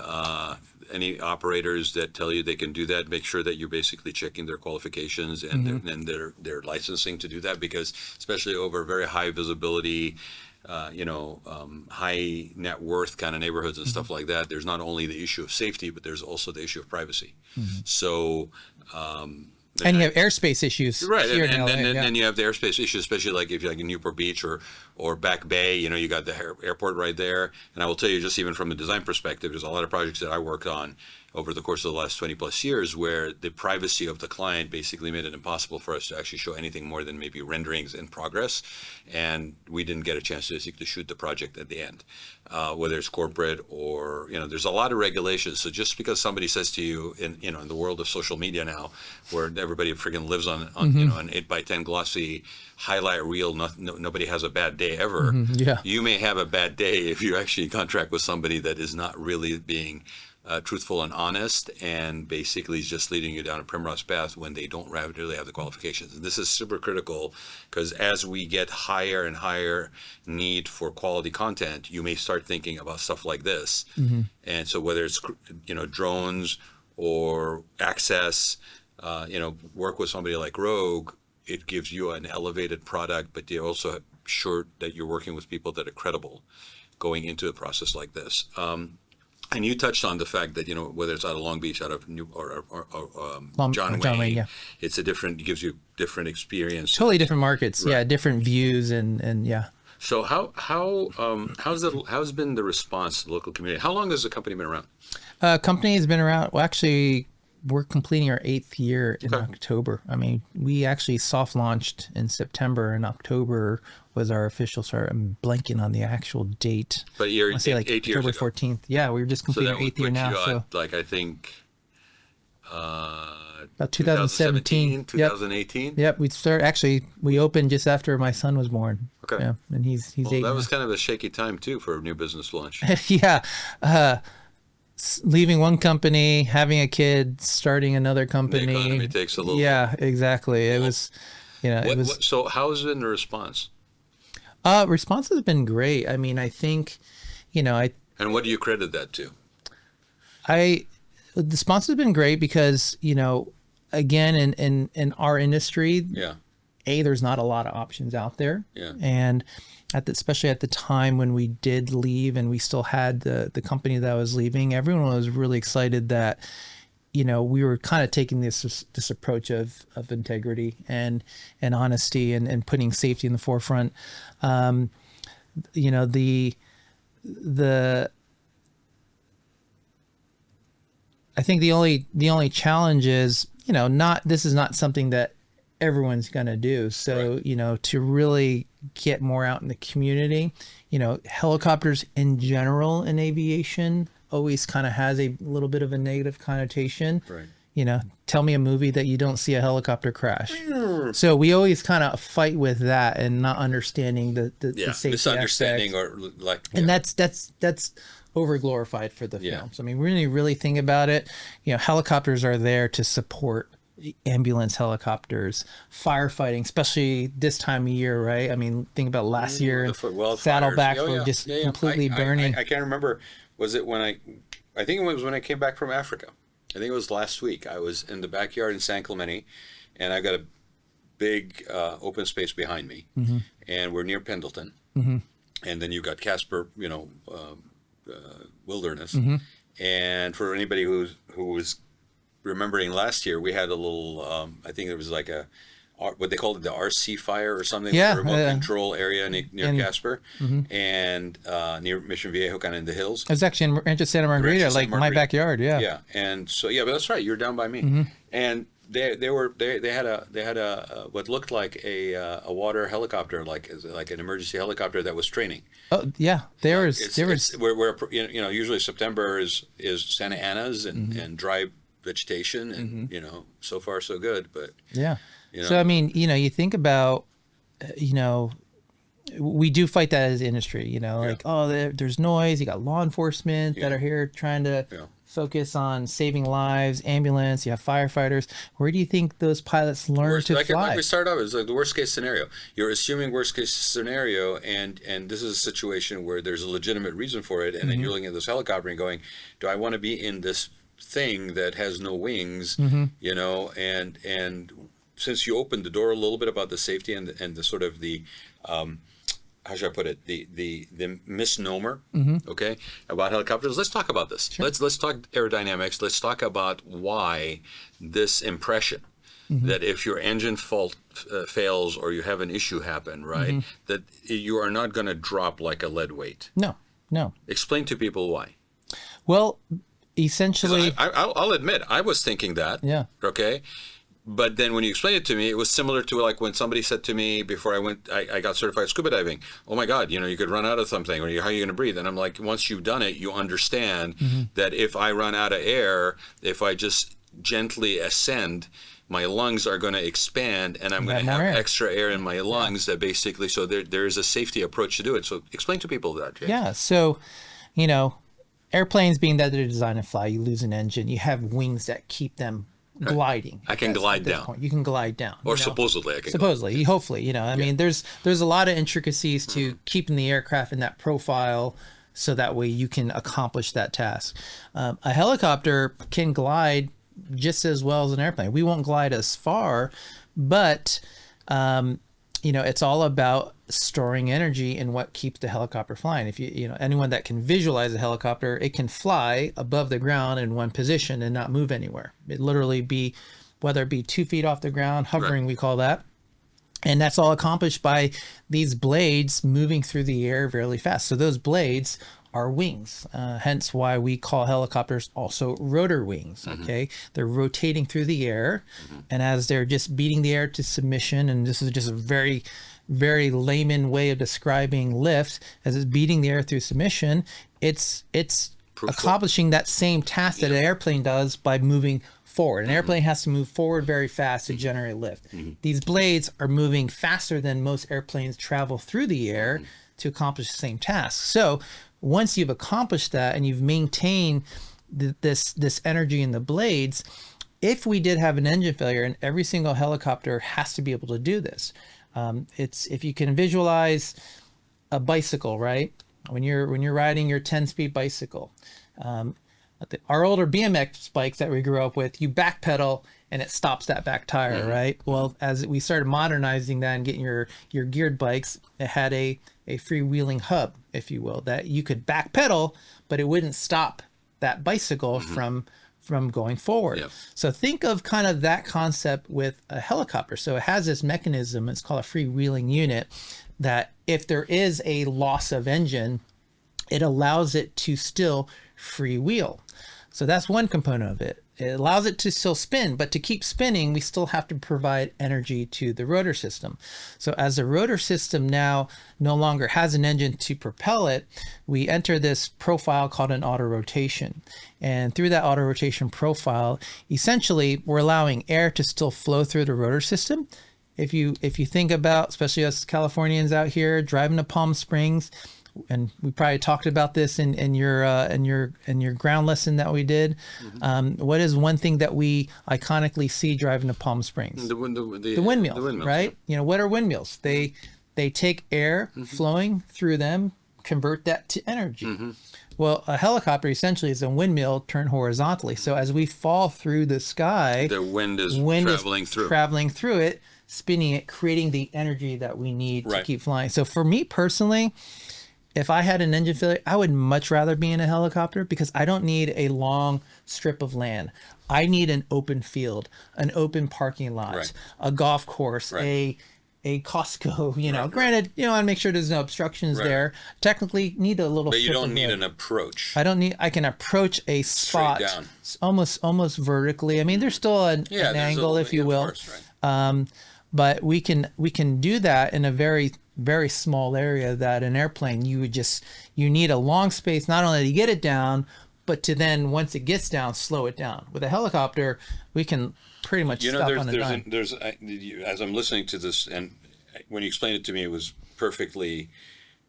any operators that tell you they can do that, make sure that you're basically checking their qualifications and their licensing to do that, because especially over very high visibility, high net worth kind of neighborhoods and stuff like that, there's not only the issue of safety, but there's also the issue of privacy. So and you have airspace issues, right? And you have the airspace issues, especially like if you're like in Newport Beach or Back Bay. You got the airport right there. And I will tell you, just even from a design perspective, there's a lot of projects that I worked on over the course of the last 20 plus years where the privacy of the client basically made it impossible for us to actually show anything more than maybe renderings in progress, and we didn't get a chance to shoot the project at the end, whether it's corporate or there's a lot of regulations. So just because somebody says to you in the world of social media now, where everybody freaking lives on an 8x10 glossy highlight reel, nobody has a bad day ever. You may have a bad day if you actually contract with somebody that is not really being truthful and honest, and basically is just leading you down a primrose path when they don't really have the qualifications. And this is super critical, because as we get higher and higher need for quality content, you may start thinking about stuff like this. And so whether it's drones or access, work with somebody like Rogue, it gives you an elevated product, but you're also sure that you're working with people that are credible going into a process like this. And you touched on the fact that whether it's out of Long Beach, out of John Wayne, it's it gives you different experience, totally different markets, different views, and. So how's been the response to the local community? How long has the company been around? Company has been around. Well, actually, we're completing our 8th year in October. I mean, we actually soft launched in September, and October was our official start. I'm blanking on the actual date. But you're I say like 8 years October ago. 14th. Yeah, we were just completing our 8th year now. So like, I think, about 2017, 2018. Yep, we opened just after my son was born. Okay. Yeah, and he's 8 That was now. kind of a shaky time too for a new business launch. Yeah. Leaving one company, having a kid, starting another company. The economy takes a little. Yeah, exactly. It was, So how has been the response? Response has been great. I mean, I think, And what do you credit that to? the response has been great because, again, in our industry, Yeah. there's not a lot of options out there. Yeah. And especially at the time when we did leave and we still had the company that was leaving, everyone was really excited that, we were kind of taking this approach of integrity and honesty and putting safety in the forefront. I think the only challenge is, this is not something that everyone's going to do. So, Right. To really get more out in the community, helicopters in general in aviation always kind of has a little bit of a negative connotation. Right. Tell me a movie that you don't see a helicopter crash. So we always kind of fight with that and not understanding the safety Misunderstanding aspect. And that's over glorified for the Yeah. films. I mean, really think about it. Helicopters are there to support ambulance helicopters, firefighting, especially this time of year, right? I mean, think about last year and saddlebags were just completely burning. I can't remember. Was it when I think it was when I came back from Africa. I think it was last week. I was in the backyard in San Clemente, and I've got a big open space behind me, and we're near Pendleton, and then you've got Casper, wilderness. And for anybody who was remembering last year, we had a little, I think it was like what they called it, the RC fire or something, Yeah, the remote control area near Casper, Mm-hmm. and near Mission Viejo, kind of in the hills. It was actually in Rancho Santa Margarita, Rancho Santa like my Margarita. backyard. Yeah. Yeah, and so but that's right. You're down by me, Mm-hmm. and they had a what looked like a water helicopter, like an emergency helicopter that was training. Oh yeah, there was. Where usually September is Santa Ana's and dry vegetation, and so far so good, but Yeah. So I mean, you think about, we do fight that as an industry. There's noise. You got law enforcement that are here trying to focus on saving lives. Ambulance. You have firefighters. Where do you think those pilots learn to fly? Like we start off, it's like the worst case scenario. You're assuming worst case scenario, and this is a situation where there's a legitimate reason for it, and then you're looking at this helicopter and going, do I want to be in this thing that has no wings? And since you opened the door a little bit about the safety and the sort of the how should I put it, the misnomer, okay, about helicopters, let's talk about this. Sure. Let's talk aerodynamics. Let's talk about why this impression that if your engine fails or you have an issue happen, right, that you are not going to drop like a lead weight. No. Explain to people why. Well, essentially, I'll admit I was thinking that. Yeah. Okay. But then when you explained it to me, it was similar to like when somebody said to me before I got certified scuba diving, oh my God, you could run out of something, or how are you going to breathe? And I'm like, once you've done it, you understand that if I run out of air, if I just gently ascend, my lungs are going to expand, and I'm going to have extra air in my lungs that basically, so there is a safety approach to do it. So explain to people that, Jay. Yeah. So, airplanes being that they're designed to fly, you lose an engine, you have wings that keep them gliding. I can glide down. Point. You can glide down. Or supposedly I can. Supposedly, hopefully, I mean, there's a lot of intricacies to keeping the aircraft in that profile, so that way you can accomplish that task. A helicopter can glide just as well as an airplane. We won't glide as far, but it's all about storing energy and what keeps the helicopter flying. If anyone that can visualize a helicopter, it can fly above the ground in one position and not move anywhere. It literally be, whether it be 2 feet off the ground, hovering, we call that. And that's all accomplished by these blades moving through the air really fast. So those blades our wings. Hence why we call helicopters also rotor wings. Okay, they're rotating through the air, and as they're just beating the air to submission, and this is just a very, very layman way of describing lift, as it's beating the air through submission, it's accomplishing that same task that an airplane does by moving forward. An airplane has to move forward very fast to generate lift. These blades are moving faster than most airplanes travel through the air to accomplish the same task. So once you've accomplished that and you've maintained this energy in the blades, if we did have an engine failure, and every single helicopter has to be able to do this, it's, if you can visualize a bicycle, right? When you're riding your 10-speed bicycle, our older BMX bikes that we grew up with, you backpedal and it stops that back tire, right? Well, as we started modernizing that and getting your geared bikes, it had a freewheeling hub, if you will, that you could backpedal, but it wouldn't stop that bicycle from going forward. Yep. So think of kind of that concept with a helicopter. So it has this mechanism, it's called a freewheeling unit, that if there is a loss of engine, it allows it to still freewheel. So that's one component of it. It allows it to still spin, but to keep spinning, we still have to provide energy to the rotor system. So as the rotor system now no longer has an engine to propel it, we enter this profile called an auto rotation. And through that auto rotation profile, essentially we're allowing air to still flow through the rotor system. If you think about, especially us Californians out here driving to Palm Springs, and we probably talked about this in your ground lesson that we did. What is one thing that we iconically see driving to Palm Springs? The windmills, right? You know, what are windmills? They take air flowing through them, convert that to energy. Well, a helicopter essentially is a windmill turned horizontally. So as we fall through the sky, the wind is traveling through it, spinning it, creating the energy that we need to keep flying. So for me personally, if I had an engine failure, I would much rather be in a helicopter because I don't need a long strip of land. I need an open field, an open parking lot, a golf course, a Costco, you know. Granted, you know, I make sure there's no obstructions there. Technically need a little But you strip don't of need land. an approach. I can approach a spot almost vertically. I mean, there's still an angle, if you will. But we can do that in a very, very small area that an airplane, you need a long space, not only to get it down, but to then, once it gets down, slow it down. With a helicopter, we can pretty much stop on a dime. As I'm listening to this, and when you explained it to me, it was perfectly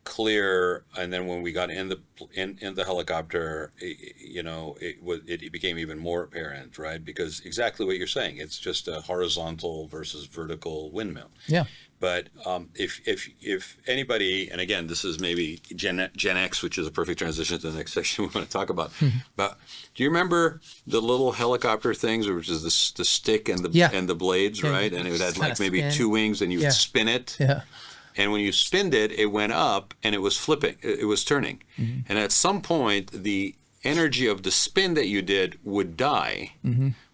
clear. And then when we got in the helicopter, it became even more apparent, right? Because exactly what you're saying, it's just a horizontal versus vertical windmill. Yeah. But if anybody, and again, this is maybe Gen X, which is a perfect transition to the next section we want to talk about. But do you remember the little helicopter things, which is the stick and the blades, right? And it had like maybe two wings, and you would spin it. Yeah. And when you spinned it, it went up and it was flipping, it was turning. And at some point, the energy of the spin that you did would die,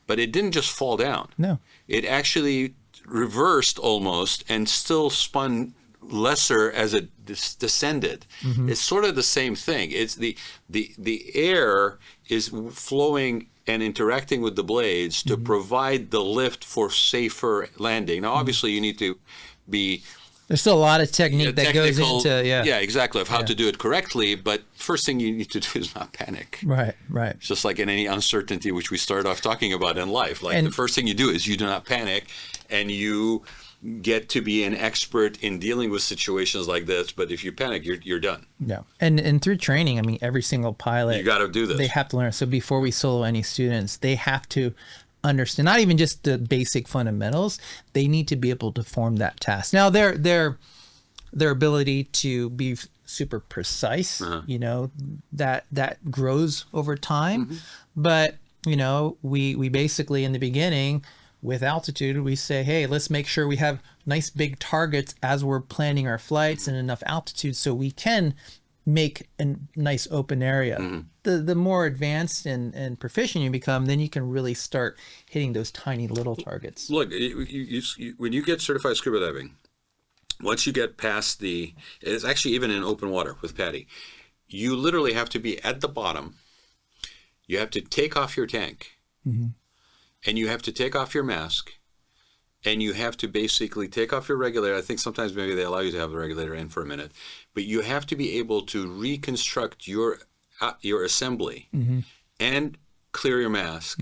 but it didn't just fall down. No. It actually reversed almost and still spun lesser as it descended. It's sort of the same thing. It's the air is flowing and interacting with the blades to provide the lift for safer landing. Now, obviously, you need to be... There's still a lot of technique that goes into, exactly, of how to do it correctly. But first thing you need to do is not panic. Right. It's just like in any uncertainty, which we started off talking about in life. Like the first thing you do is you do not panic, and you get to be an expert in dealing with situations like this. But if you panic, you're done. Yeah. And through training, I mean, every single pilot, you got to do this. They have to learn. So before we solo any students, they have to understand not even just the basic fundamentals, they need to be able to perform that task. Now their ability to be super precise, you know, that grows over time. But you know, we basically in the beginning with altitude, we say, hey, let's make sure we have nice big targets as we're planning our flights and enough altitude so we can make a nice open area. The more advanced and proficient you become, then you can really start hitting those tiny little targets. Look, when you get certified scuba diving, once you get past it's actually even in open water with Patty, you literally have to be at the bottom. You have to take off your tank, and you have to take off your mask, and you have to basically take off your regulator. I think sometimes maybe they allow you to have the regulator in for a minute, but you have to be able to reconstruct your assembly and clear your mask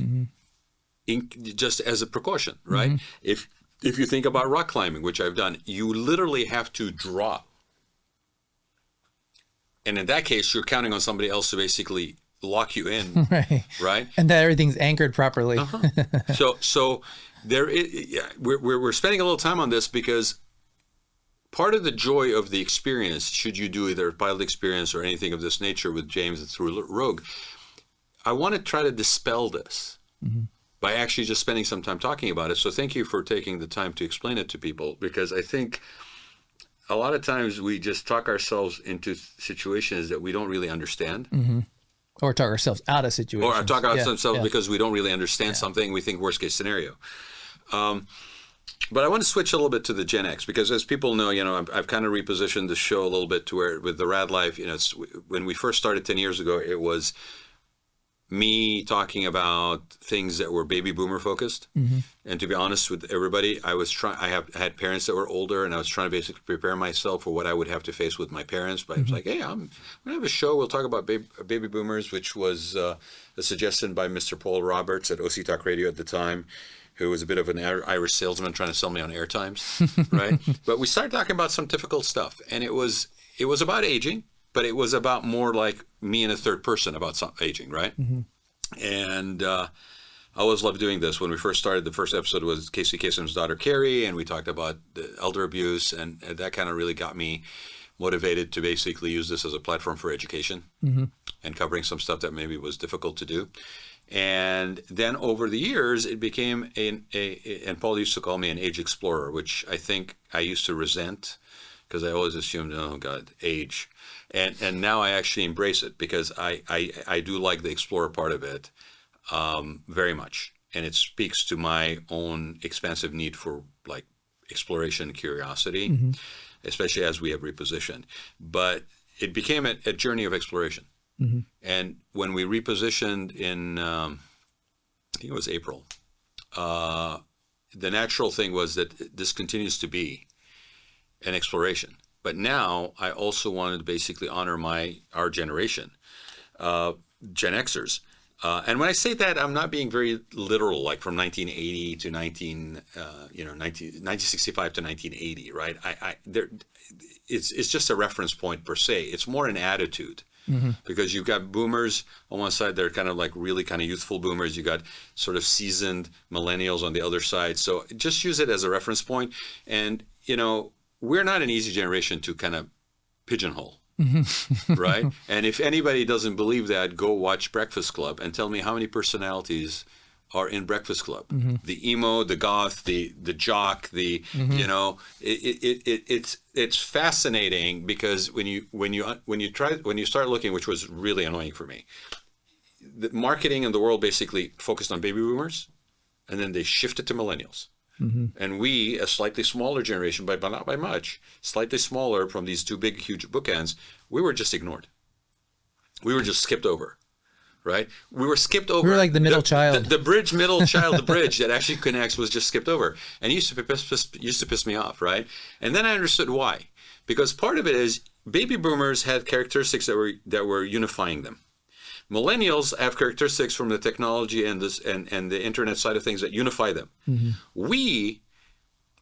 just as a precaution, right? If you think about rock climbing, which I've done, you literally have to drop. And in that case, you're counting on somebody else to basically lock you in, right? And that everything's anchored properly. So there is, we're spending a little time on this because part of the joy of the experience, should you do either a pilot experience or anything of this nature with James and through Rogue, I want to try to dispel this by actually just spending some time talking about it. So thank you for taking the time to explain it to people, because I think a lot of times we just talk ourselves into situations that we don't really understand. Or talk ourselves out of situations. Or talk ourselves because we don't really understand something. We think worst case scenario. But I want to switch a little bit to the Gen X, because as people know, I've kind of repositioned the show a little bit to where with the Raad Life, when we first started 10 years ago, it was me talking about things that were baby boomer focused. And to be honest with everybody, I had parents that were older, and I was trying to basically prepare myself for what I would have to face with my parents. But I was like, hey, I'm going to have a show. We'll talk about baby boomers, which was a suggestion by Mr. Paul Roberts at OC Talk Radio at the time, who was a bit of an Irish salesman trying to sell me on air times, right? But we started talking about some difficult stuff, and it was about aging, but it was about more like me in a third person about aging, right? And I always loved doing this. When we first started, the first episode was Casey Kasem's daughter, Carrie, and we talked about the elder abuse, and that kind of really got me motivated to basically use this as a platform for education and covering some stuff that maybe was difficult to do. And then over the years, it became and Paul used to call me an age explorer, which I think I used to resent because I always assumed, oh God, age. And now I actually embrace it because I do like the explorer part of it very much. And it speaks to my own expansive need for like exploration and curiosity, especially as we have repositioned. But it became a journey of exploration. And when we repositioned in, I think it was April, the natural thing was that this continues to be an exploration. But now I also wanted to basically honor our generation, Gen Xers. And when I say that, I'm not being very literal, like from 1980 to 1965 to 1980, right? It's just a reference point per se. It's more an attitude. Because you've got boomers on one side, they're kind of like really kind of youthful boomers. You got sort of seasoned millennials on the other side. So just use it as a reference point. And, we're not an easy generation to kind of pigeonhole, right? And if anybody doesn't believe that, go watch Breakfast Club and tell me how many personalities are in Breakfast Club. The emo, the goth, the jock, it's fascinating because when you start looking, which was really annoying for me, the marketing in the world basically focused on baby boomers, and then they shifted to millennials. And we, a slightly smaller generation, but not by much, slightly smaller from these two big, huge bookends, we were just ignored. We were just skipped over. Right? We were skipped over. We were like the middle child. The middle child, the bridge that actually connects was just skipped over. And it used to piss me off, right? And then I understood why. Because part of it is baby boomers had characteristics that were unifying them. Millennials have characteristics from the technology and the internet side of things that unify them. We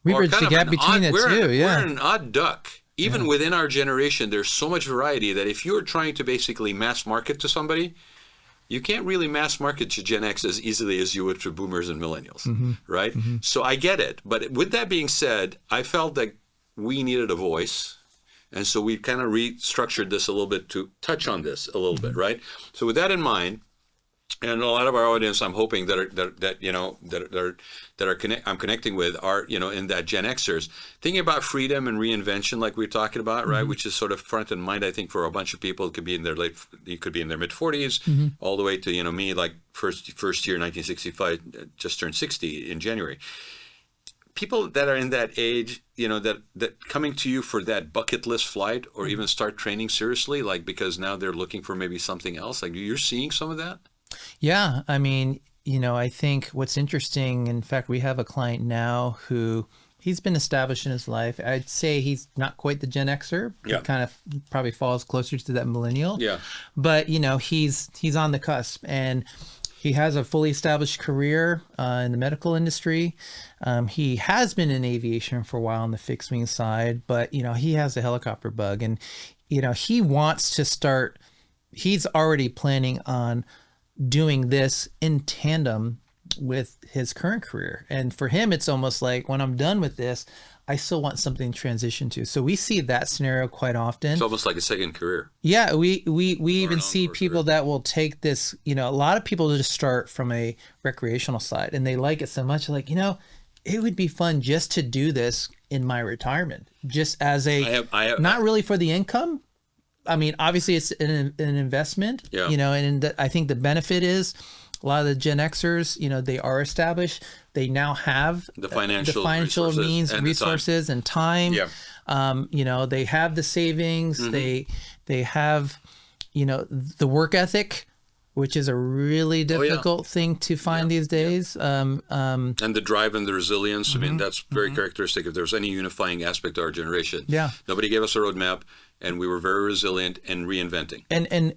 bridge the gap between the two, We're an odd duck. Even within our generation, there's so much variety that if you're trying to basically mass market to somebody, you can't really mass market to Gen X as easily as you would to boomers and millennials, right? So I get it. But with that being said, I felt that we needed a voice. And so we kind of restructured this a little bit to touch on this a little bit, right? So with that in mind, and a lot of our audience, I'm hoping I'm connecting with are, in that Gen Xers, thinking about freedom and reinvention, like we were talking about, right? Which is sort of front in mind, I think, for a bunch of people. It could be in their mid 40s, all the way to, me, like first year, 1965, just turned 60 in January. people that are in that age, that coming to you for that bucket list flight or even start training seriously, like because now they're looking for maybe something else, like you're seeing some of that? Yeah. I mean, I think what's interesting, in fact, we have a client now who he's been established in his life. I'd say he's not quite the Gen Xer. Yeah. He kind of probably falls closer to that millennial. Yeah. But, he's on the cusp, and he has a fully established career in the medical industry. He has been in aviation for a while on the fixed wing side, but, he has a helicopter bug, and, he wants to start, he's already planning on doing this in tandem with his current career. And for him, it's almost like, when I'm done with this, I still want something to transition to. So we see that scenario quite often. It's almost like a second career. Yeah, we even see people that will take this, a lot of people just start from a recreational side, and they like it so much, like, it would be fun just to do this in my retirement, just as not really for the income. I mean, obviously it's an investment, and I think the benefit is a lot of the Gen Xers, they are established. They now have the financial means, resources, and time. Yeah. They have the savings. They have, the work ethic, which is a really difficult thing to find these days. And the drive and the resilience. I mean, that's very characteristic. If there's any unifying aspect of our generation, nobody gave us a roadmap, and we were very resilient and reinventing. And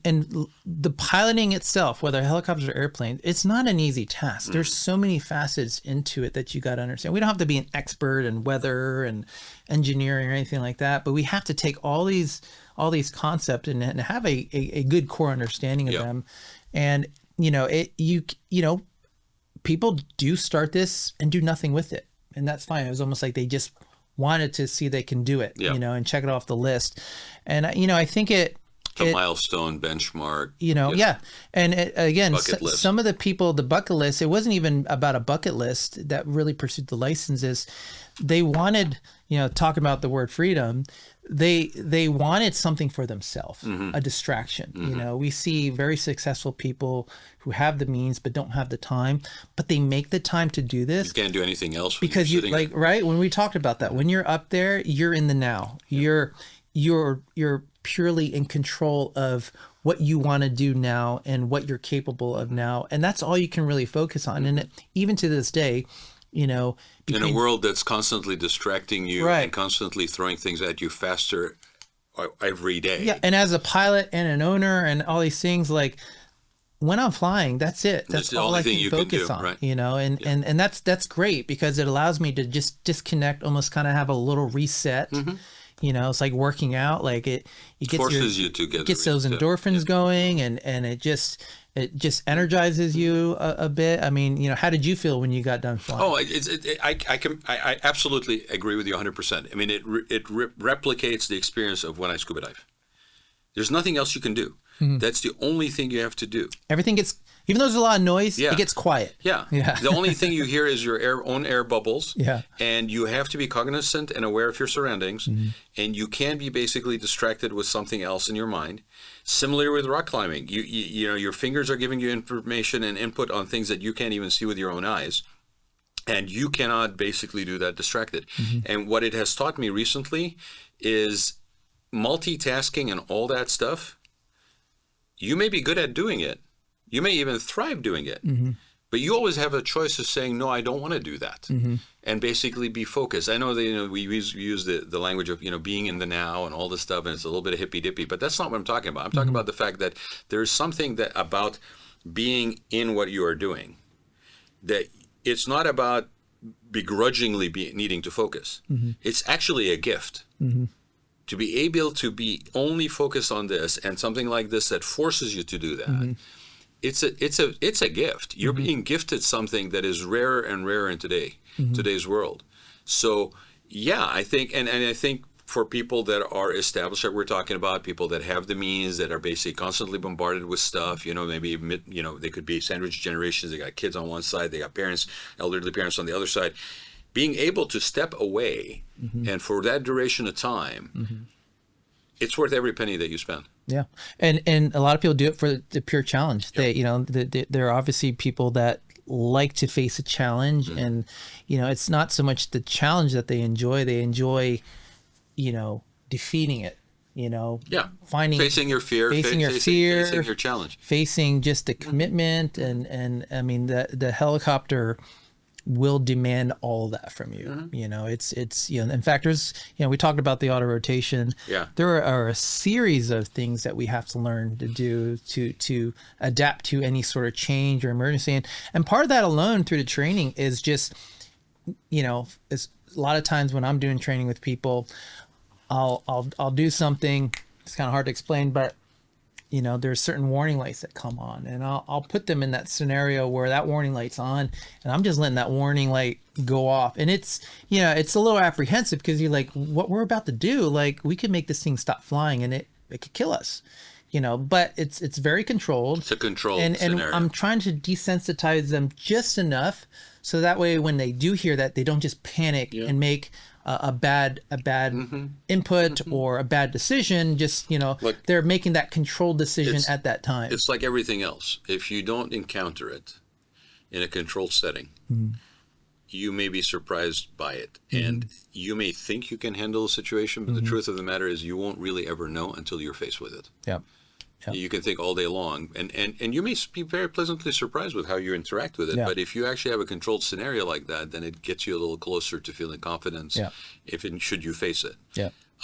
the piloting itself, whether helicopters or airplanes, it's not an easy task. There's so many facets into it that you got to understand. We don't have to be an expert in weather and engineering or anything like that, but we have to take all these concepts and have a good core understanding of them. And people do start this and do nothing with it, and that's fine. It was almost like they just wanted to see they can do it, and check it off the list. And I think it's a milestone benchmark. And again, some of the people, the bucket list, it wasn't even about a bucket list that really pursued the licenses. They wanted, talking about the word freedom, they wanted something for themselves, a distraction. We see very successful people who have the means but don't have the time, but they make the time to do this. You can't do anything else because right when we talked about that, when you're up there, you're in the now. You're purely in control of what you want to do now and what you're capable of now, and that's all you can really focus on. And even to this day, in a world that's constantly distracting you and constantly throwing things at you faster every day. Yeah, and as a pilot and an owner and all these things, like when I'm flying, that's it. That's all I can focus on. Right. And that's great because it allows me to just disconnect, almost kind of have a little reset. It's like working out. Like it forces you to get those endorphins going, and it just energizes you a bit. I mean, how did you feel when you got done flying? Oh, I absolutely agree with you 100%. I mean, it replicates the experience of when I scuba dive. There's nothing else you can do. That's the only thing you have to do. Everything gets, even though there's a lot of noise, it gets quiet. Yeah. The only thing you hear is your own air bubbles. Yeah. And you have to be cognizant and aware of your surroundings. And you can be basically distracted with something else in your mind. Similarly with rock climbing, your fingers are giving you information and input on things that you can't even see with your own eyes. And you cannot basically do that distracted. And what it has taught me recently is multitasking and all that stuff. You may be good at doing it. You may even thrive doing it. But you always have a choice of saying, no, I don't want to do that. And basically be focused. I know that we use the language of being in the now and all this stuff, and it's a little bit of hippy-dippy, but that's not what I'm talking about. I'm talking about the fact that there's something that about being in what you are doing, that it's not about begrudgingly needing to focus. It's actually a gift. To be able to be only focused on this and something like this that forces you to do that, it's a gift. You're being gifted something that is rarer and rarer in today's world. So I think, and I think for people that are established, that we're talking about, people that have the means, that are basically constantly bombarded with stuff, maybe they could be sandwich generations. They got kids on one side, they got parents, elderly parents on the other side. Being able to step away and for that duration of time, it's worth every penny that you spend. Yeah. And a lot of people do it for the pure challenge. They, there are obviously people that like to face a challenge, and it's not so much the challenge that they enjoy defeating it, facing your fear, facing your challenge, facing just the commitment, and I mean the helicopter will demand all of that from you. It's in fact, there's we talked about the auto rotation. There are a series of things that we have to learn to do to adapt to any sort of change or emergency, and part of that alone through the training is just it's a lot of times when I'm doing training with people, I'll do something. It's kind of hard to explain, but there's certain warning lights that come on, and I'll put them in that scenario where that warning light's on, and I'm just letting that warning light go off. And it's, it's a little apprehensive because you're like, what we're about to do, like we could make this thing stop flying and it could kill us, but it's very controlled. It's a controlled and scenario. I'm trying to desensitize them just enough so that way when they do hear that, they don't just panic and make a bad input or a bad decision. Just they're making that controlled decision at that time. It's like everything else. If you don't encounter it in a controlled setting, you may be surprised by it, and you may think you can handle the situation, but the truth of the matter is you won't really ever know until you're faced with it. You can think all day long, and you may be very pleasantly surprised with how you interact with it. But if you actually have a controlled scenario like that, then it gets you a little closer to feeling confidence should you face it.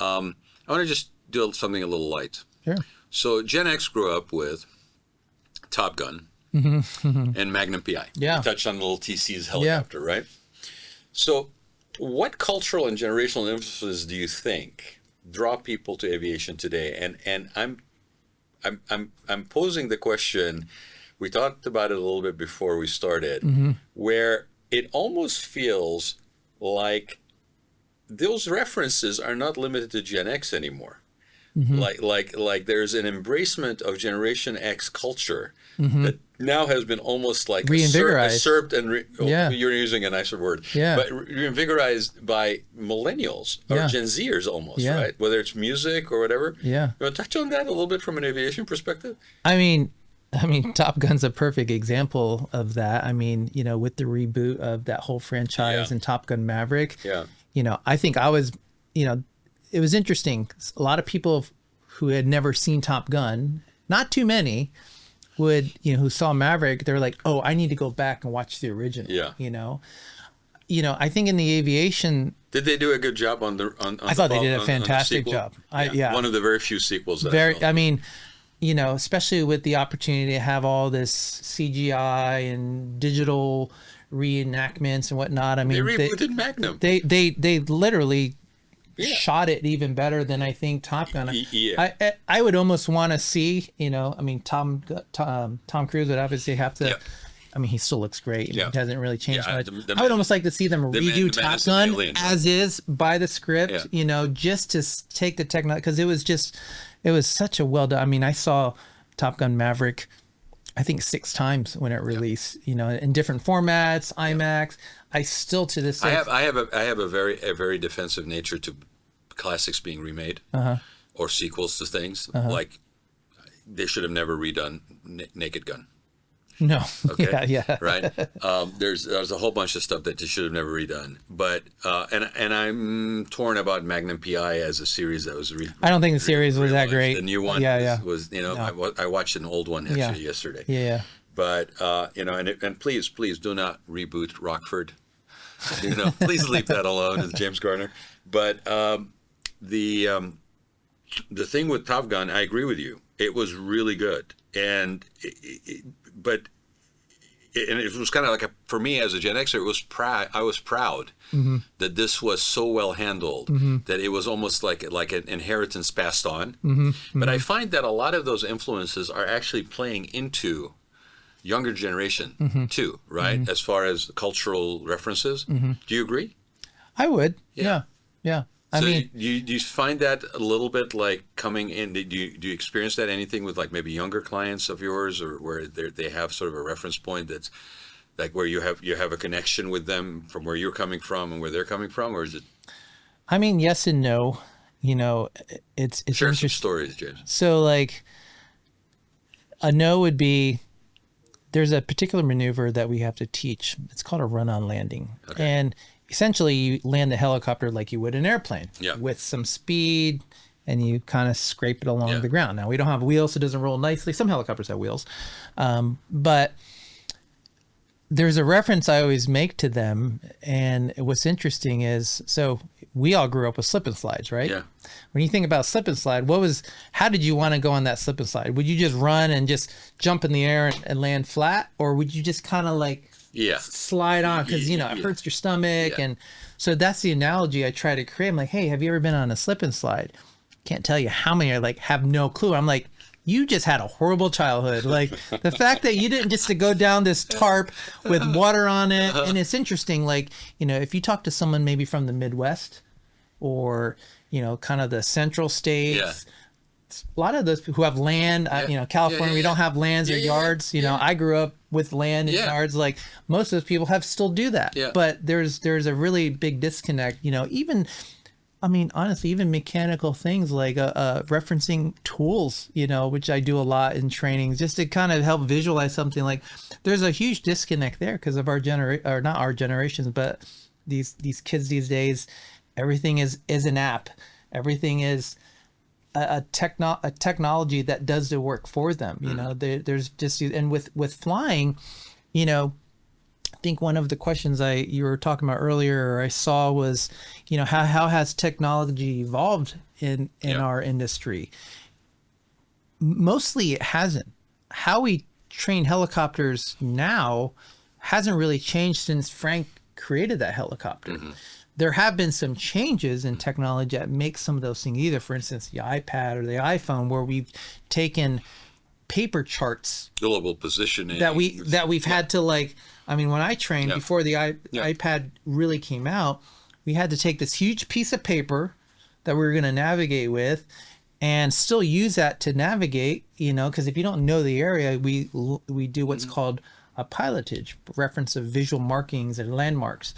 I want to just do something a little light. So Gen X grew up with Top Gun and Magnum PI. We touched on the little TC's helicopter, right? So what cultural and generational influences do you think draw people to aviation today? And I'm posing the question, we talked about it a little bit before we started, where it almost feels like those references are not limited to Gen X anymore. Like there's an embracement of Generation X culture that now has been almost like usurped and you're using a nicer word, but reinvigorized by millennials or Gen Zers almost, right? Whether it's music or whatever. You want to touch on that a little bit from an aviation perspective? I mean, Top Gun's a perfect example of that. I mean, with the reboot of that whole franchise and Top Gun Maverick, I think I was, it was interesting. A lot of people who had never seen Top Gun, not too many, would, who saw Maverick, they're like, oh, I need to go back and watch the original. I think in the aviation, did they do a good job on the? I thought they did a fantastic job. One of the very few sequels. That I mean, especially with the opportunity to have all this CGI and digital reenactments and whatnot. I mean, they rebooted Magnum. They literally shot it even better than I think Top Gun. I would almost want to see, Tom Cruise would obviously have to. I mean, he still looks great. It hasn't really changed much. I would almost like to see them redo Top Gun as is by the script, just to take the technology, because it was such a well done. I mean, I saw Top Gun Maverick, I think 6 times when it released, in different formats, IMAX. I still to this day. I have a very defensive nature to classics being remade or sequels to things. Like they should have never redone Naked Gun. No. Okay. Right. There's a whole bunch of stuff that they should have never redone. But and I'm torn about Magnum PI as a series that was. I don't think the series was that great. The new one was I watched an old one actually yesterday. But and please do not reboot Rockford. Please leave that alone as James Garner. But the thing with Top Gun, I agree with you. It was really good, but it was kind of like for me as a Gen Xer, I was proud that this was so well handled that it was almost like an inheritance passed on. But I find that a lot of those influences are actually playing into younger generation too, right? As far as cultural references. Do you agree? I would. Yeah. I mean, do you find that a little bit like coming in? Do you experience that anything with like maybe younger clients of yours, or where they have sort of a reference point that's like where you have a connection with them from where you're coming from and where they're coming from, or is it? I mean, yes and no. It's share some stories, James. So like, a no would be there's a particular maneuver that we have to teach. It's called a run-on landing. Okay. And essentially you land the helicopter like you would an airplane Yeah. with some speed, and you kind of scrape it along Yeah. the ground. Now, we don't have wheels, so it doesn't roll nicely. Some helicopters have wheels. But there's a reference I always make to them. And what's interesting is, so we all grew up with slip and slides, right? Yeah. When you think about slip and slide, how did you want to go on that slip and slide? Would you just run and just jump in the air and land flat? Or would you just kind of like Yeah. slide on? Because, it hurts your stomach. Yeah. And so that's the analogy I try to create. I'm like, hey, have you ever been on a slip and slide? Can't tell you how many are like, have no clue. I'm like, you just had a horrible childhood. Like the fact that you didn't just to go down this tarp with water on it. And it's interesting, like, if you talk to someone maybe from the Midwest or, kind of the central states, Yeah. a lot of those people who have land, California, we don't have lands or yards. I grew up with land and yards. Like most of those people still do that. Yeah. But there's a really big disconnect, honestly, even mechanical things like referencing tools, which I do a lot in training, just to kind of help visualize something. Like there's a huge disconnect there because of or not our generations, but these kids these days, everything is an app. Everything is a technology that does the work for them. There's just, and with flying, I think one of the questions you were talking about earlier, or I saw, was, how has technology evolved in our industry? Mostly it hasn't. How we train helicopters now hasn't really changed since Frank created that helicopter. Mm-hmm. There have been some changes in technology that make some of those things, either, for instance, the iPad or the iPhone, where we've taken paper charts, global positioning that we've had to, like, when I trained before the iPad really came out, we had to take this huge piece of paper that we were going to navigate with and still use that to navigate, because if you don't know the area, we do what's called a pilotage, reference of visual markings and landmarks.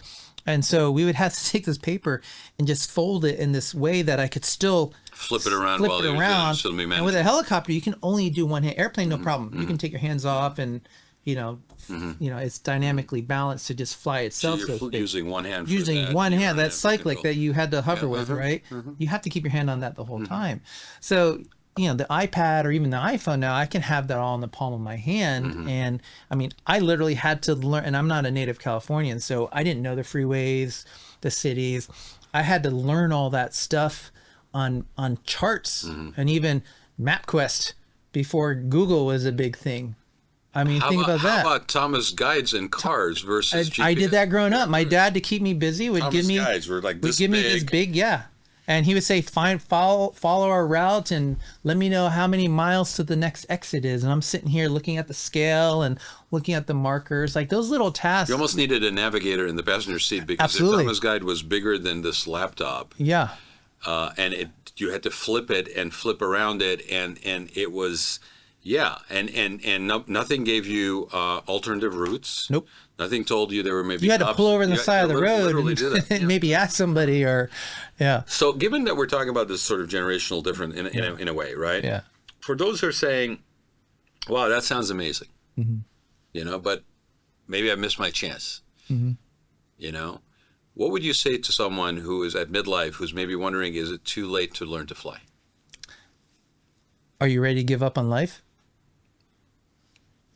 And so we would have to take this paper and just fold it in this way that I could still flip it around. And with a helicopter, you can only do one hand. Airplane, no problem. Mm-hmm. You can take your hands off, and it's dynamically balanced to just fly itself. So you're using one hand. That cyclic that you had to hover with, right? Mm-hmm. You have to keep your hand on that the whole time. So the iPad or even the iPhone now, I can have that all in the palm of my hand. Mm-hmm. And I literally had to learn, and I'm not a native Californian, so I didn't know the freeways, the cities. I had to learn all that stuff on charts and even MapQuest before Google was a big thing. Think about that. How about Thomas guides in cars versus GPS? I did that growing up. My dad, to keep me busy, would give me guides were like this me this big, and he would say, follow our route and let me know how many miles to the next exit is. And I'm sitting here looking at the scale and looking at the markers, like those little tasks. You almost needed a navigator in the passenger seat, because Absolutely. the Thomas guide was bigger than this laptop. Yeah. And you had to flip it and flip around it, and it was, nothing gave you alternative routes. Nope. Nothing told you there were maybe. You had to pull over on the side of the road and maybe ask somebody, or So, given that we're talking about this sort of generational difference in a way, right? Yeah. For those who are saying, "Wow, that sounds amazing," but maybe I missed my chance. Mm-hmm. What would you say to someone who is at midlife, who's maybe wondering, is it too late to learn to fly? Are you ready to give up on life?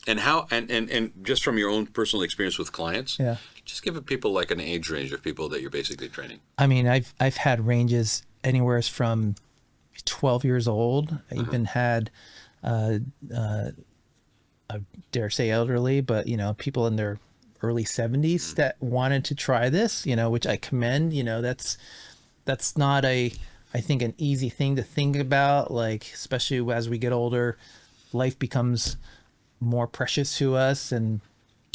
And how, and just from your own personal experience with clients, just give people like an age range of people that you're basically training. I've had ranges anywhere from 12 years old. I even had, I dare say elderly, but people in their early 70s that wanted to try this, which I commend. That's not I think an easy thing to think about, like, especially as we get older, life becomes more precious to us and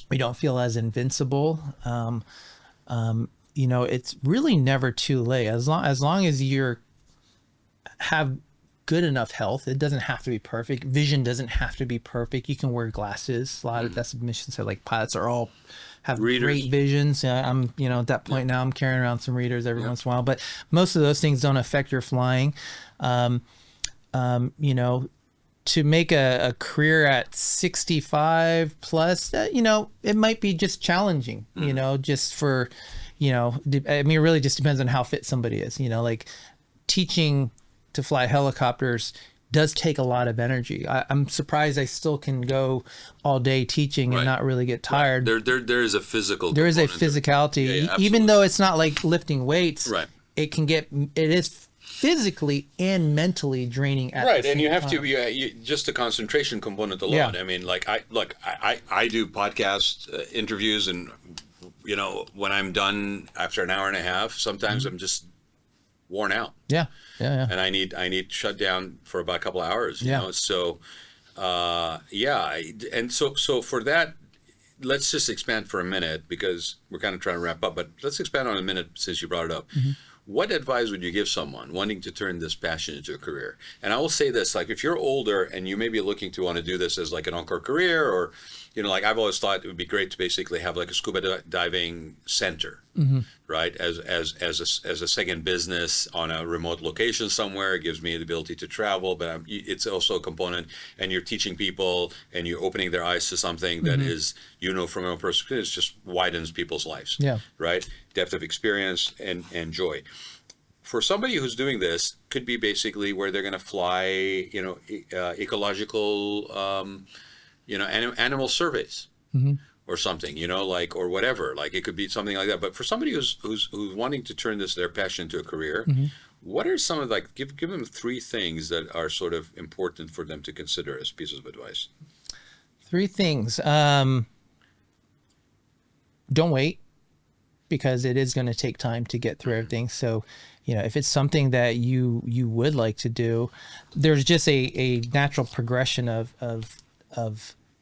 we don't feel as invincible. It's really never too late. As long as you have good enough health, it doesn't have to be perfect. Vision doesn't have to be perfect. You can wear glasses. A lot of that's missions, like pilots are all have readers. Great visions. I'm, at that point now I'm carrying around some readers every once in a while, but most of those things don't affect your flying. to make a career at 65 plus, it might be just challenging, just for, I mean, it really just depends on how fit somebody is, like teaching to fly helicopters does take a lot of energy. I'm surprised I still can go all day teaching and not really get tired. Right. There is a physical. There is a physicality, even though it's not like lifting weights. Right. It is physically and mentally draining at right, the and same you have time. to just the concentration component alone. Yeah. I mean, like I do podcast interviews, and when I'm done after an hour and a half, sometimes I'm just worn out. Yeah. And I need shut down for about a couple of hours. So and so for that, let's just expand for a minute, because we're kind of trying to wrap up. But let's expand on a minute, since you brought it up. What advice would you give someone wanting to turn this passion into a career? And I will say this, like, if you're older and you may be looking to want to do this as like an encore career, or, like I've always thought it would be great to basically have like a scuba diving center, right? As a second business on a remote location somewhere. It gives me the ability to travel, but it's also a component, and you're teaching people and you're opening their eyes to something that is, from your own personal experience, just widens people's lives. Yeah. Right? Depth of experience and joy. For somebody who's doing this, could be basically where they're going to fly, ecological, animal surveys or something, or whatever. Like, it could be something like that. But for somebody who's wanting to turn their passion into a career, what are some of, like, give them 3 things that are sort of important for them to consider as pieces of advice? 3 things. Don't wait, because it is going to take time to get through everything. So, if it's something that you would like to do, there's just a natural progression of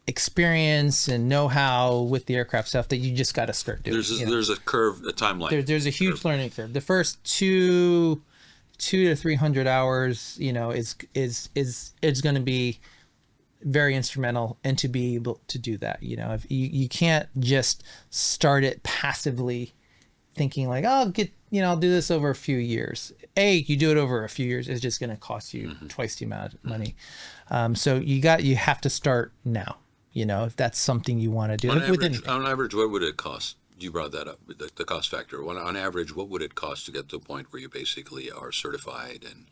experience and know-how with the aircraft stuff that you just got to start doing. There's a curve, a timeline. There's a huge learning curve. The first 200 to 300 hours, is going to be very instrumental, and to be able to do that, if you can't just start it passively thinking like, I'll do this over a few years. You do it over a few years, it's just going to cost you twice the amount of money. So you have to start now, if that's something you want to do. On average, what would it cost? You brought that up, the cost factor. On average, what would it cost to get to a point where you basically are certified and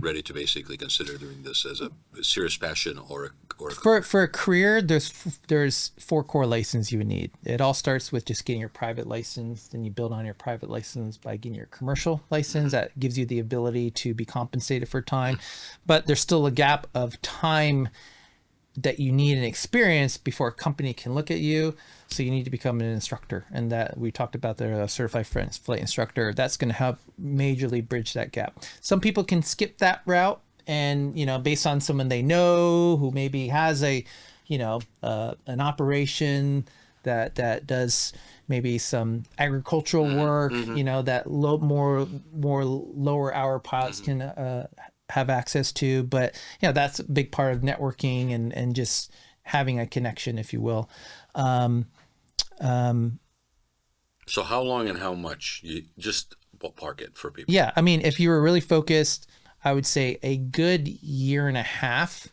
ready to basically consider doing this as a serious passion or for a career? There's 4 core licenses you would need. It all starts with just getting your private license, then you build on your private license by getting your commercial license. That gives you the ability to be compensated for time, but there's still a gap of time that you need an experience before a company can look at you. So you need to become an instructor, and that we talked about the certified flight instructor. That's going to help majorly bridge that gap. Some people can skip that route, and based on someone they know who maybe has an operation that does maybe some agricultural work, that more lower hour pilots can have access to. But that's a big part of networking and just having a connection, if you will. So how long and how much? You just ballpark it for people. Yeah, I mean, if you were really focused, I would say a good 1.5 years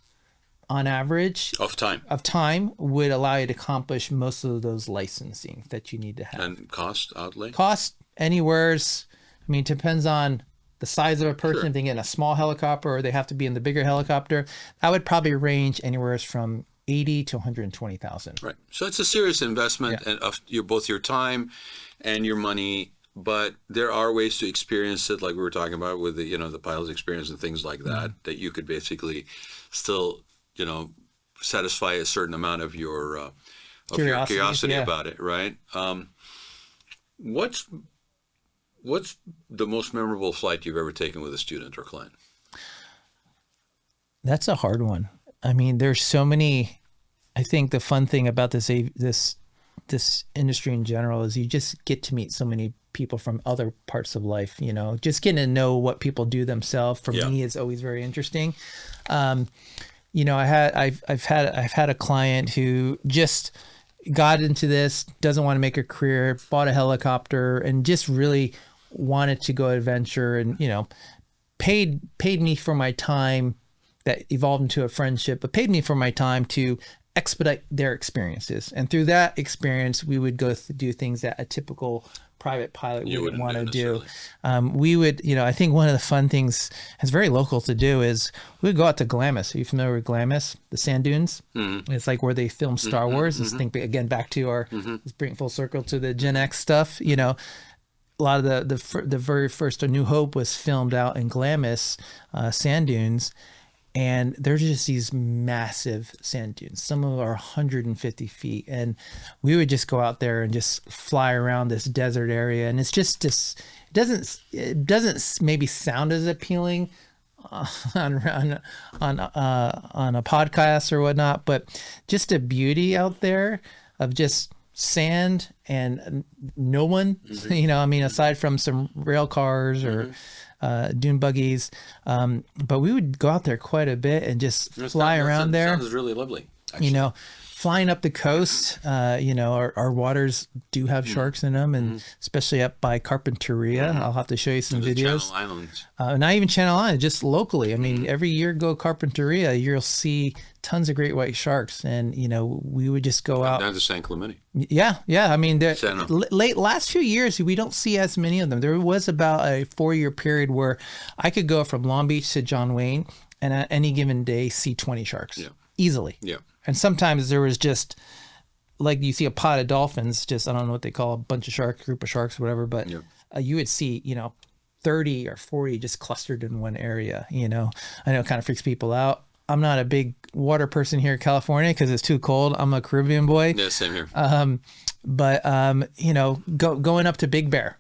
on average of time would allow you to accomplish most of those licensing that you need to have. And cost outlay? Cost anywheres. I mean, it depends on the size of a person. Sure. If they get in a small helicopter or they have to be in the bigger helicopter, that would probably range anywhere from 80 to 120,000. Right. So it's a serious investment and of both your time and your money, but there are ways to experience it, like we were talking about with the the pilot's experience and things like that, that you could basically still satisfy a certain amount of your curiosity about it, right? What's the most memorable flight you've ever taken with a student or client? That's a hard one. I mean, there's so many. I think the fun thing about this industry in general is you just get to meet so many people from other parts of life. Just getting to know what people do themselves. For me, is always very interesting. I've had a client who just got into this, doesn't want to make a career, bought a helicopter, and just really wanted to go adventure, and paid me for my time that evolved into a friendship, but paid me for my time to expedite their experiences. And through that experience, we would go do things that a typical private pilot wouldn't want to do. We would, I think one of the fun things, it's very local to do, is we would go out to Glamis. Are you familiar with Glamis? The sand dunes? It's like where they film Star Wars. Let's think again back to our, let's bring it full circle to the Gen X stuff. A lot of the very first A New Hope was filmed out in Glamis, sand dunes. And there's just these massive sand dunes. Some of them are 150 feet. And we would just go out there and just fly around this desert area. And it's just this, it doesn't maybe sound as appealing on a podcast or whatnot, but just a beauty out there of just sand and no one, aside from some rail cars or dune buggies. But we would go out there quite a bit and just fly around there. Sounds really lovely, actually. Flying up the coast, our waters do have sharks in them, and especially up by Carpinteria. I'll have to show you some videos. Channel Islands. Not even Channel Islands, just locally. I mean, every year go Carpinteria, you'll see tons of great white sharks, and we would just go out down to San Clemente. Yeah. I mean, last few years we don't see as many of them. There was about a 4-year period where I could go from Long Beach to John Wayne, and at any given day see 20 sharks easily. Yeah. And sometimes there was just, like, you see a pod of dolphins, just, I don't know what they call a bunch of sharks, group of sharks, whatever, but you would see, 30 or 40 just clustered in one area. I know it kind of freaks people out. I'm not a big water person here in California because it's too cold. I'm a Caribbean boy. Yeah, same here. But going up to Big Bear,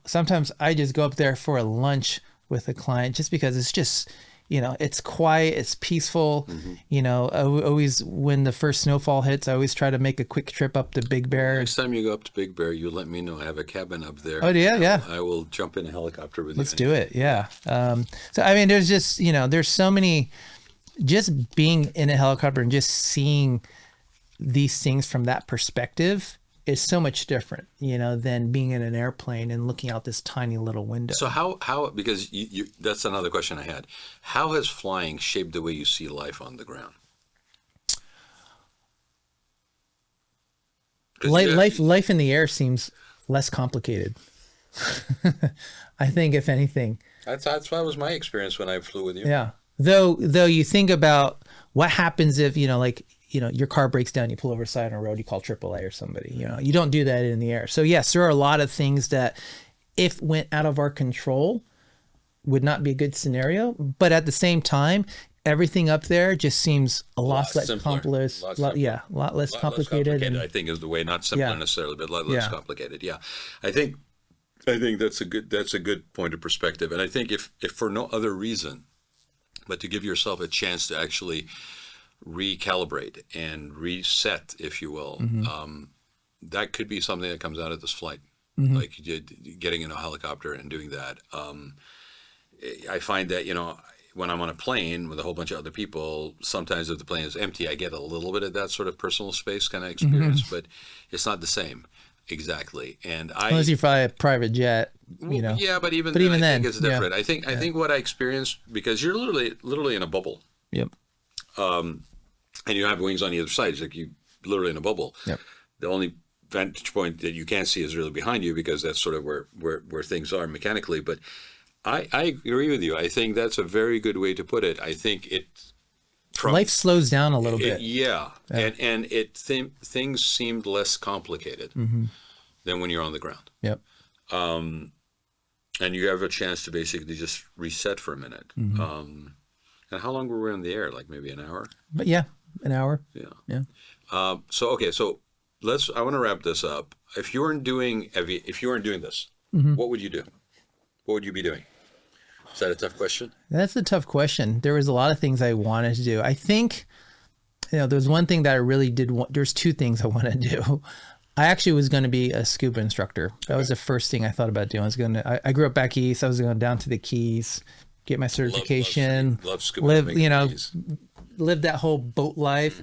sometimes I just go up there for a lunch with a client just because it's just, it's quiet, it's peaceful. Always when the first snowfall hits, I always try to make a quick trip up to Big Bear. Next time you go up to Big Bear, you let me know. I have a cabin up there. Oh, yeah. I will jump in a helicopter with you. Let's do it. Yeah. So, I mean, there's just, there's so many, just being in a helicopter and just seeing these things from that perspective is so much different, than being in an airplane and looking out this tiny little window. So how because that's another question I had. How has flying shaped the way you see life on the ground? Life in the air seems less complicated. I think, if anything. That was my experience when I flew with you. Yeah. Though you think about what happens if, your car breaks down, you pull over the side on a road, you call AAA or somebody, you don't do that in the air. So yes, there are a lot of things that if went out of our control would not be a good scenario. But at the same time, everything up there just seems a lot less complicated. A lot less complicated. I think is the way, not simpler necessarily, but a lot less complicated. Yeah. I think that's a good point of perspective. And I think if for no other reason, but to give yourself a chance to actually recalibrate and reset, if you will, that could be something that comes out of this flight, like getting in a helicopter and doing that. I find that, when I'm on a plane with a whole bunch of other people, sometimes if the plane is empty, I get a little bit of that sort of personal space kind of experience, but it's not the same. Exactly. And unless you fly a private jet, Yeah, but even then, I think it's different. I think what I experienced, because you're literally in a bubble. Yep. And you have wings on either side. It's like you literally in a bubble. Yep. The only vantage point that you can't see is really behind you, because that's sort of where things are mechanically. But I agree with you. I think that's a very good way to put it. I think life slows down a little bit. And things seemed less complicated than when you're on the ground. Yep. And you have a chance to basically just reset for a minute. And how long were we in the air? Like maybe an hour? But yeah, an hour. Yeah. So I want to wrap this up. If you weren't doing this, what would you do? What would you be doing? Is that a tough question? That's a tough question. There was a lot of things I wanted to do. I think, there's one thing that I really did want. There's two things I wanted to do. I actually was going to be a scuba instructor. That was the first thing I thought about doing. I grew up back east. I was going down to the Keys, get my certification, love scuba, live that whole boat life.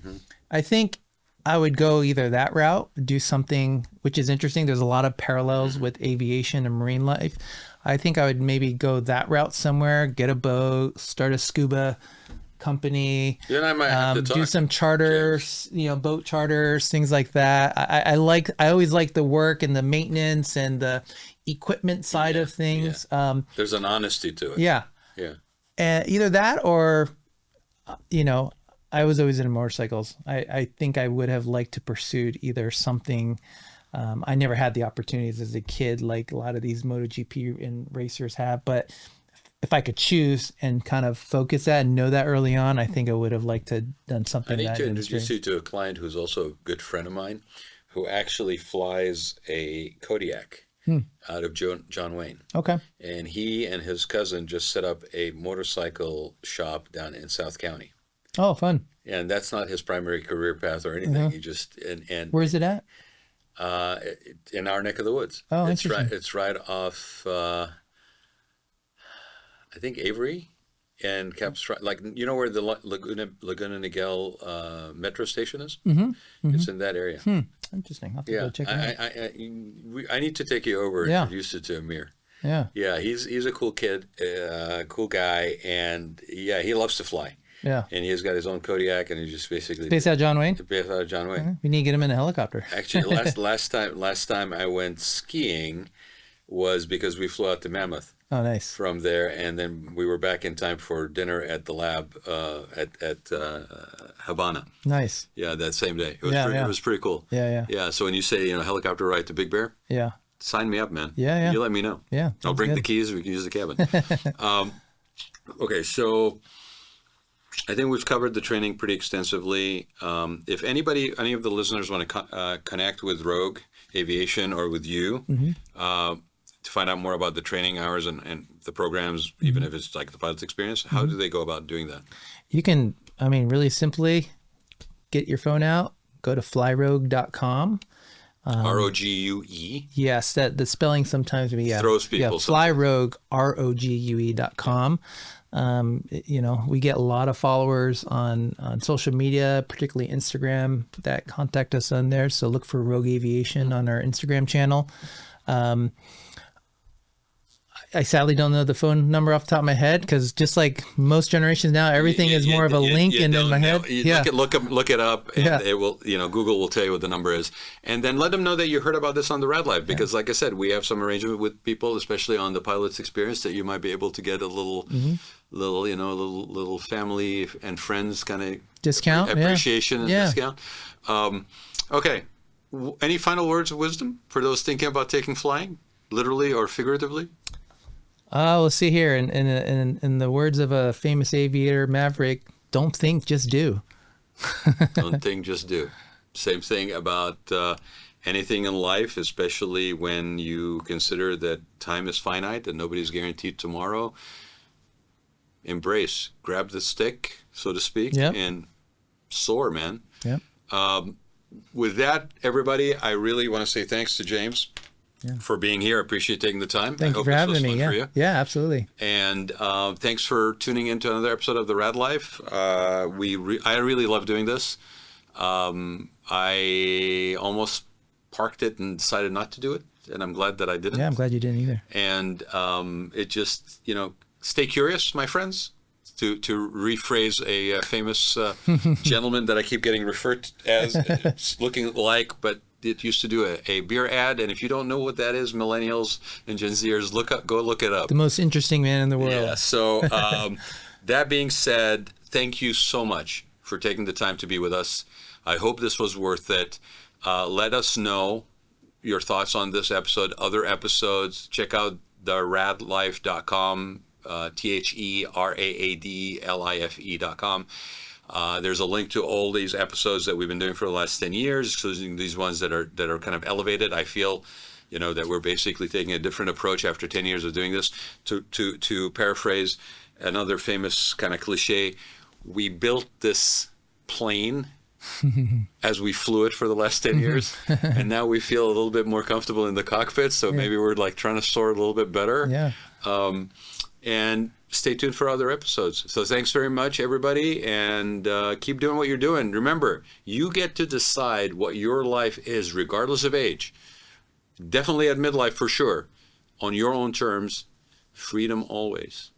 I think I would go either that route, do something which is interesting. There's a lot of parallels with aviation and marine life. I think I would maybe go that route somewhere, get a boat, start a scuba company. You and I might have to talk. Do some charters, boat charters, things like that. I always like the work and the maintenance and the equipment side of things. Yeah. There's an honesty to it. Yeah. Yeah. And either that or, I was always into motorcycles. I think I would have liked to pursue either something. I never had the opportunities as a kid, like a lot of these MotoGP and racers have, but if I could choose and kind of focus that and know that early on, I think I would have liked to have done something. I need in that to industry. introduce you to a client who's also a good friend of mine, who actually flies a Kodiak out of John Wayne. Okay. And he and his cousin just set up a motorcycle shop down in South County. Oh, fun. And that's not his primary career path or anything. He just and Where is it at? In our neck of the woods. Oh, it's interesting. It's right off. I think Avery and Caps, like where the Laguna Niguel metro station is. It's in that area. Interesting. I'll have to go check it out. I need to take you over and introduce you to Amir. Yeah. He's a cool kid, cool guy, and he loves to fly. Yeah. And he's got his own Kodiak, and he just basically based out of John Wayne. Based out of John Wayne. We need to get him in a helicopter. Actually, last time I went skiing was because we flew out to Mammoth. Oh, nice. From there, and then we were back in time for dinner at the lab at Havana. Nice. Yeah, that same day. It was pretty cool. Yeah. So when you say helicopter ride to Big Bear, sign me up, man. Yeah. You let me know. Yeah. I'll bring the keys. We can use the cabin. Okay, so I think we've covered the training pretty extensively. If any of the listeners want to connect with Rogue Aviation or with you, to find out more about the training hours and the programs, even if it's like the pilot's experience, how do they go about doing that? You can, really simply get your phone out, go to flyrogue.com. ROGUE? Yes, the spelling sometimes throws people. Yeah, flyrogue, ROGUE.com. We get a lot of followers on social media, particularly Instagram, that contact us on there. So look for Rogue Aviation on our Instagram channel. I sadly don't know the phone number off the top of my head because just like most generations now, everything is more of a link and in my head. Look it up, and it will. Google will tell you what the number is, and then let them know that you heard about this on the Raad Life because, like I said, we have some arrangement with people, especially on the pilot's experience, that you might be able to get a little family and friends kind of discount, appreciation and discount. Okay, any final words of wisdom for those thinking about taking flying, literally or figuratively? Let's see here. In the words of a famous aviator, Maverick, don't think, just do. Don't think, just do. Same thing about anything in life, especially when you consider that time is finite and nobody's guaranteed tomorrow. Embrace, grab the stick, so to speak, and soar, man. Yep. With that, everybody, I really want to say thanks to James. For being here. I appreciate taking the time. Thank you for having me. Yeah, absolutely. And thanks for tuning in to another episode of the Raad Life. I really love doing this. I almost parked it and decided not to do it, and I'm glad that I didn't. Yeah, I'm glad you didn't either. And it just, stay curious, my friends. To rephrase a famous gentleman that I keep getting referred to as looking like, but it used to do a beer ad, and if you don't know what that is, millennials and Gen Zers, go look it up. The most interesting man in the world. Yeah. So that being said, thank you so much for taking the time to be with us. I hope this was worth it. Let us know your thoughts on this episode, other episodes. Check out the raadlife.com, TheRaadlife.com. There's a link to all these episodes that we've been doing for the last 10 years, including these ones that are kind of elevated. I feel, that we're basically taking a different approach after 10 years of doing this. To paraphrase another famous kind of cliche, we built this plane as we flew it for the last 10 years, and now we feel a little bit more comfortable in the cockpit. So maybe we're like trying to soar a little bit better. Yeah. And stay tuned for other episodes. So thanks very much, everybody, and keep doing what you're doing. Remember, you get to decide what your life is, regardless of age. Definitely at midlife, for sure. On your own terms, freedom always.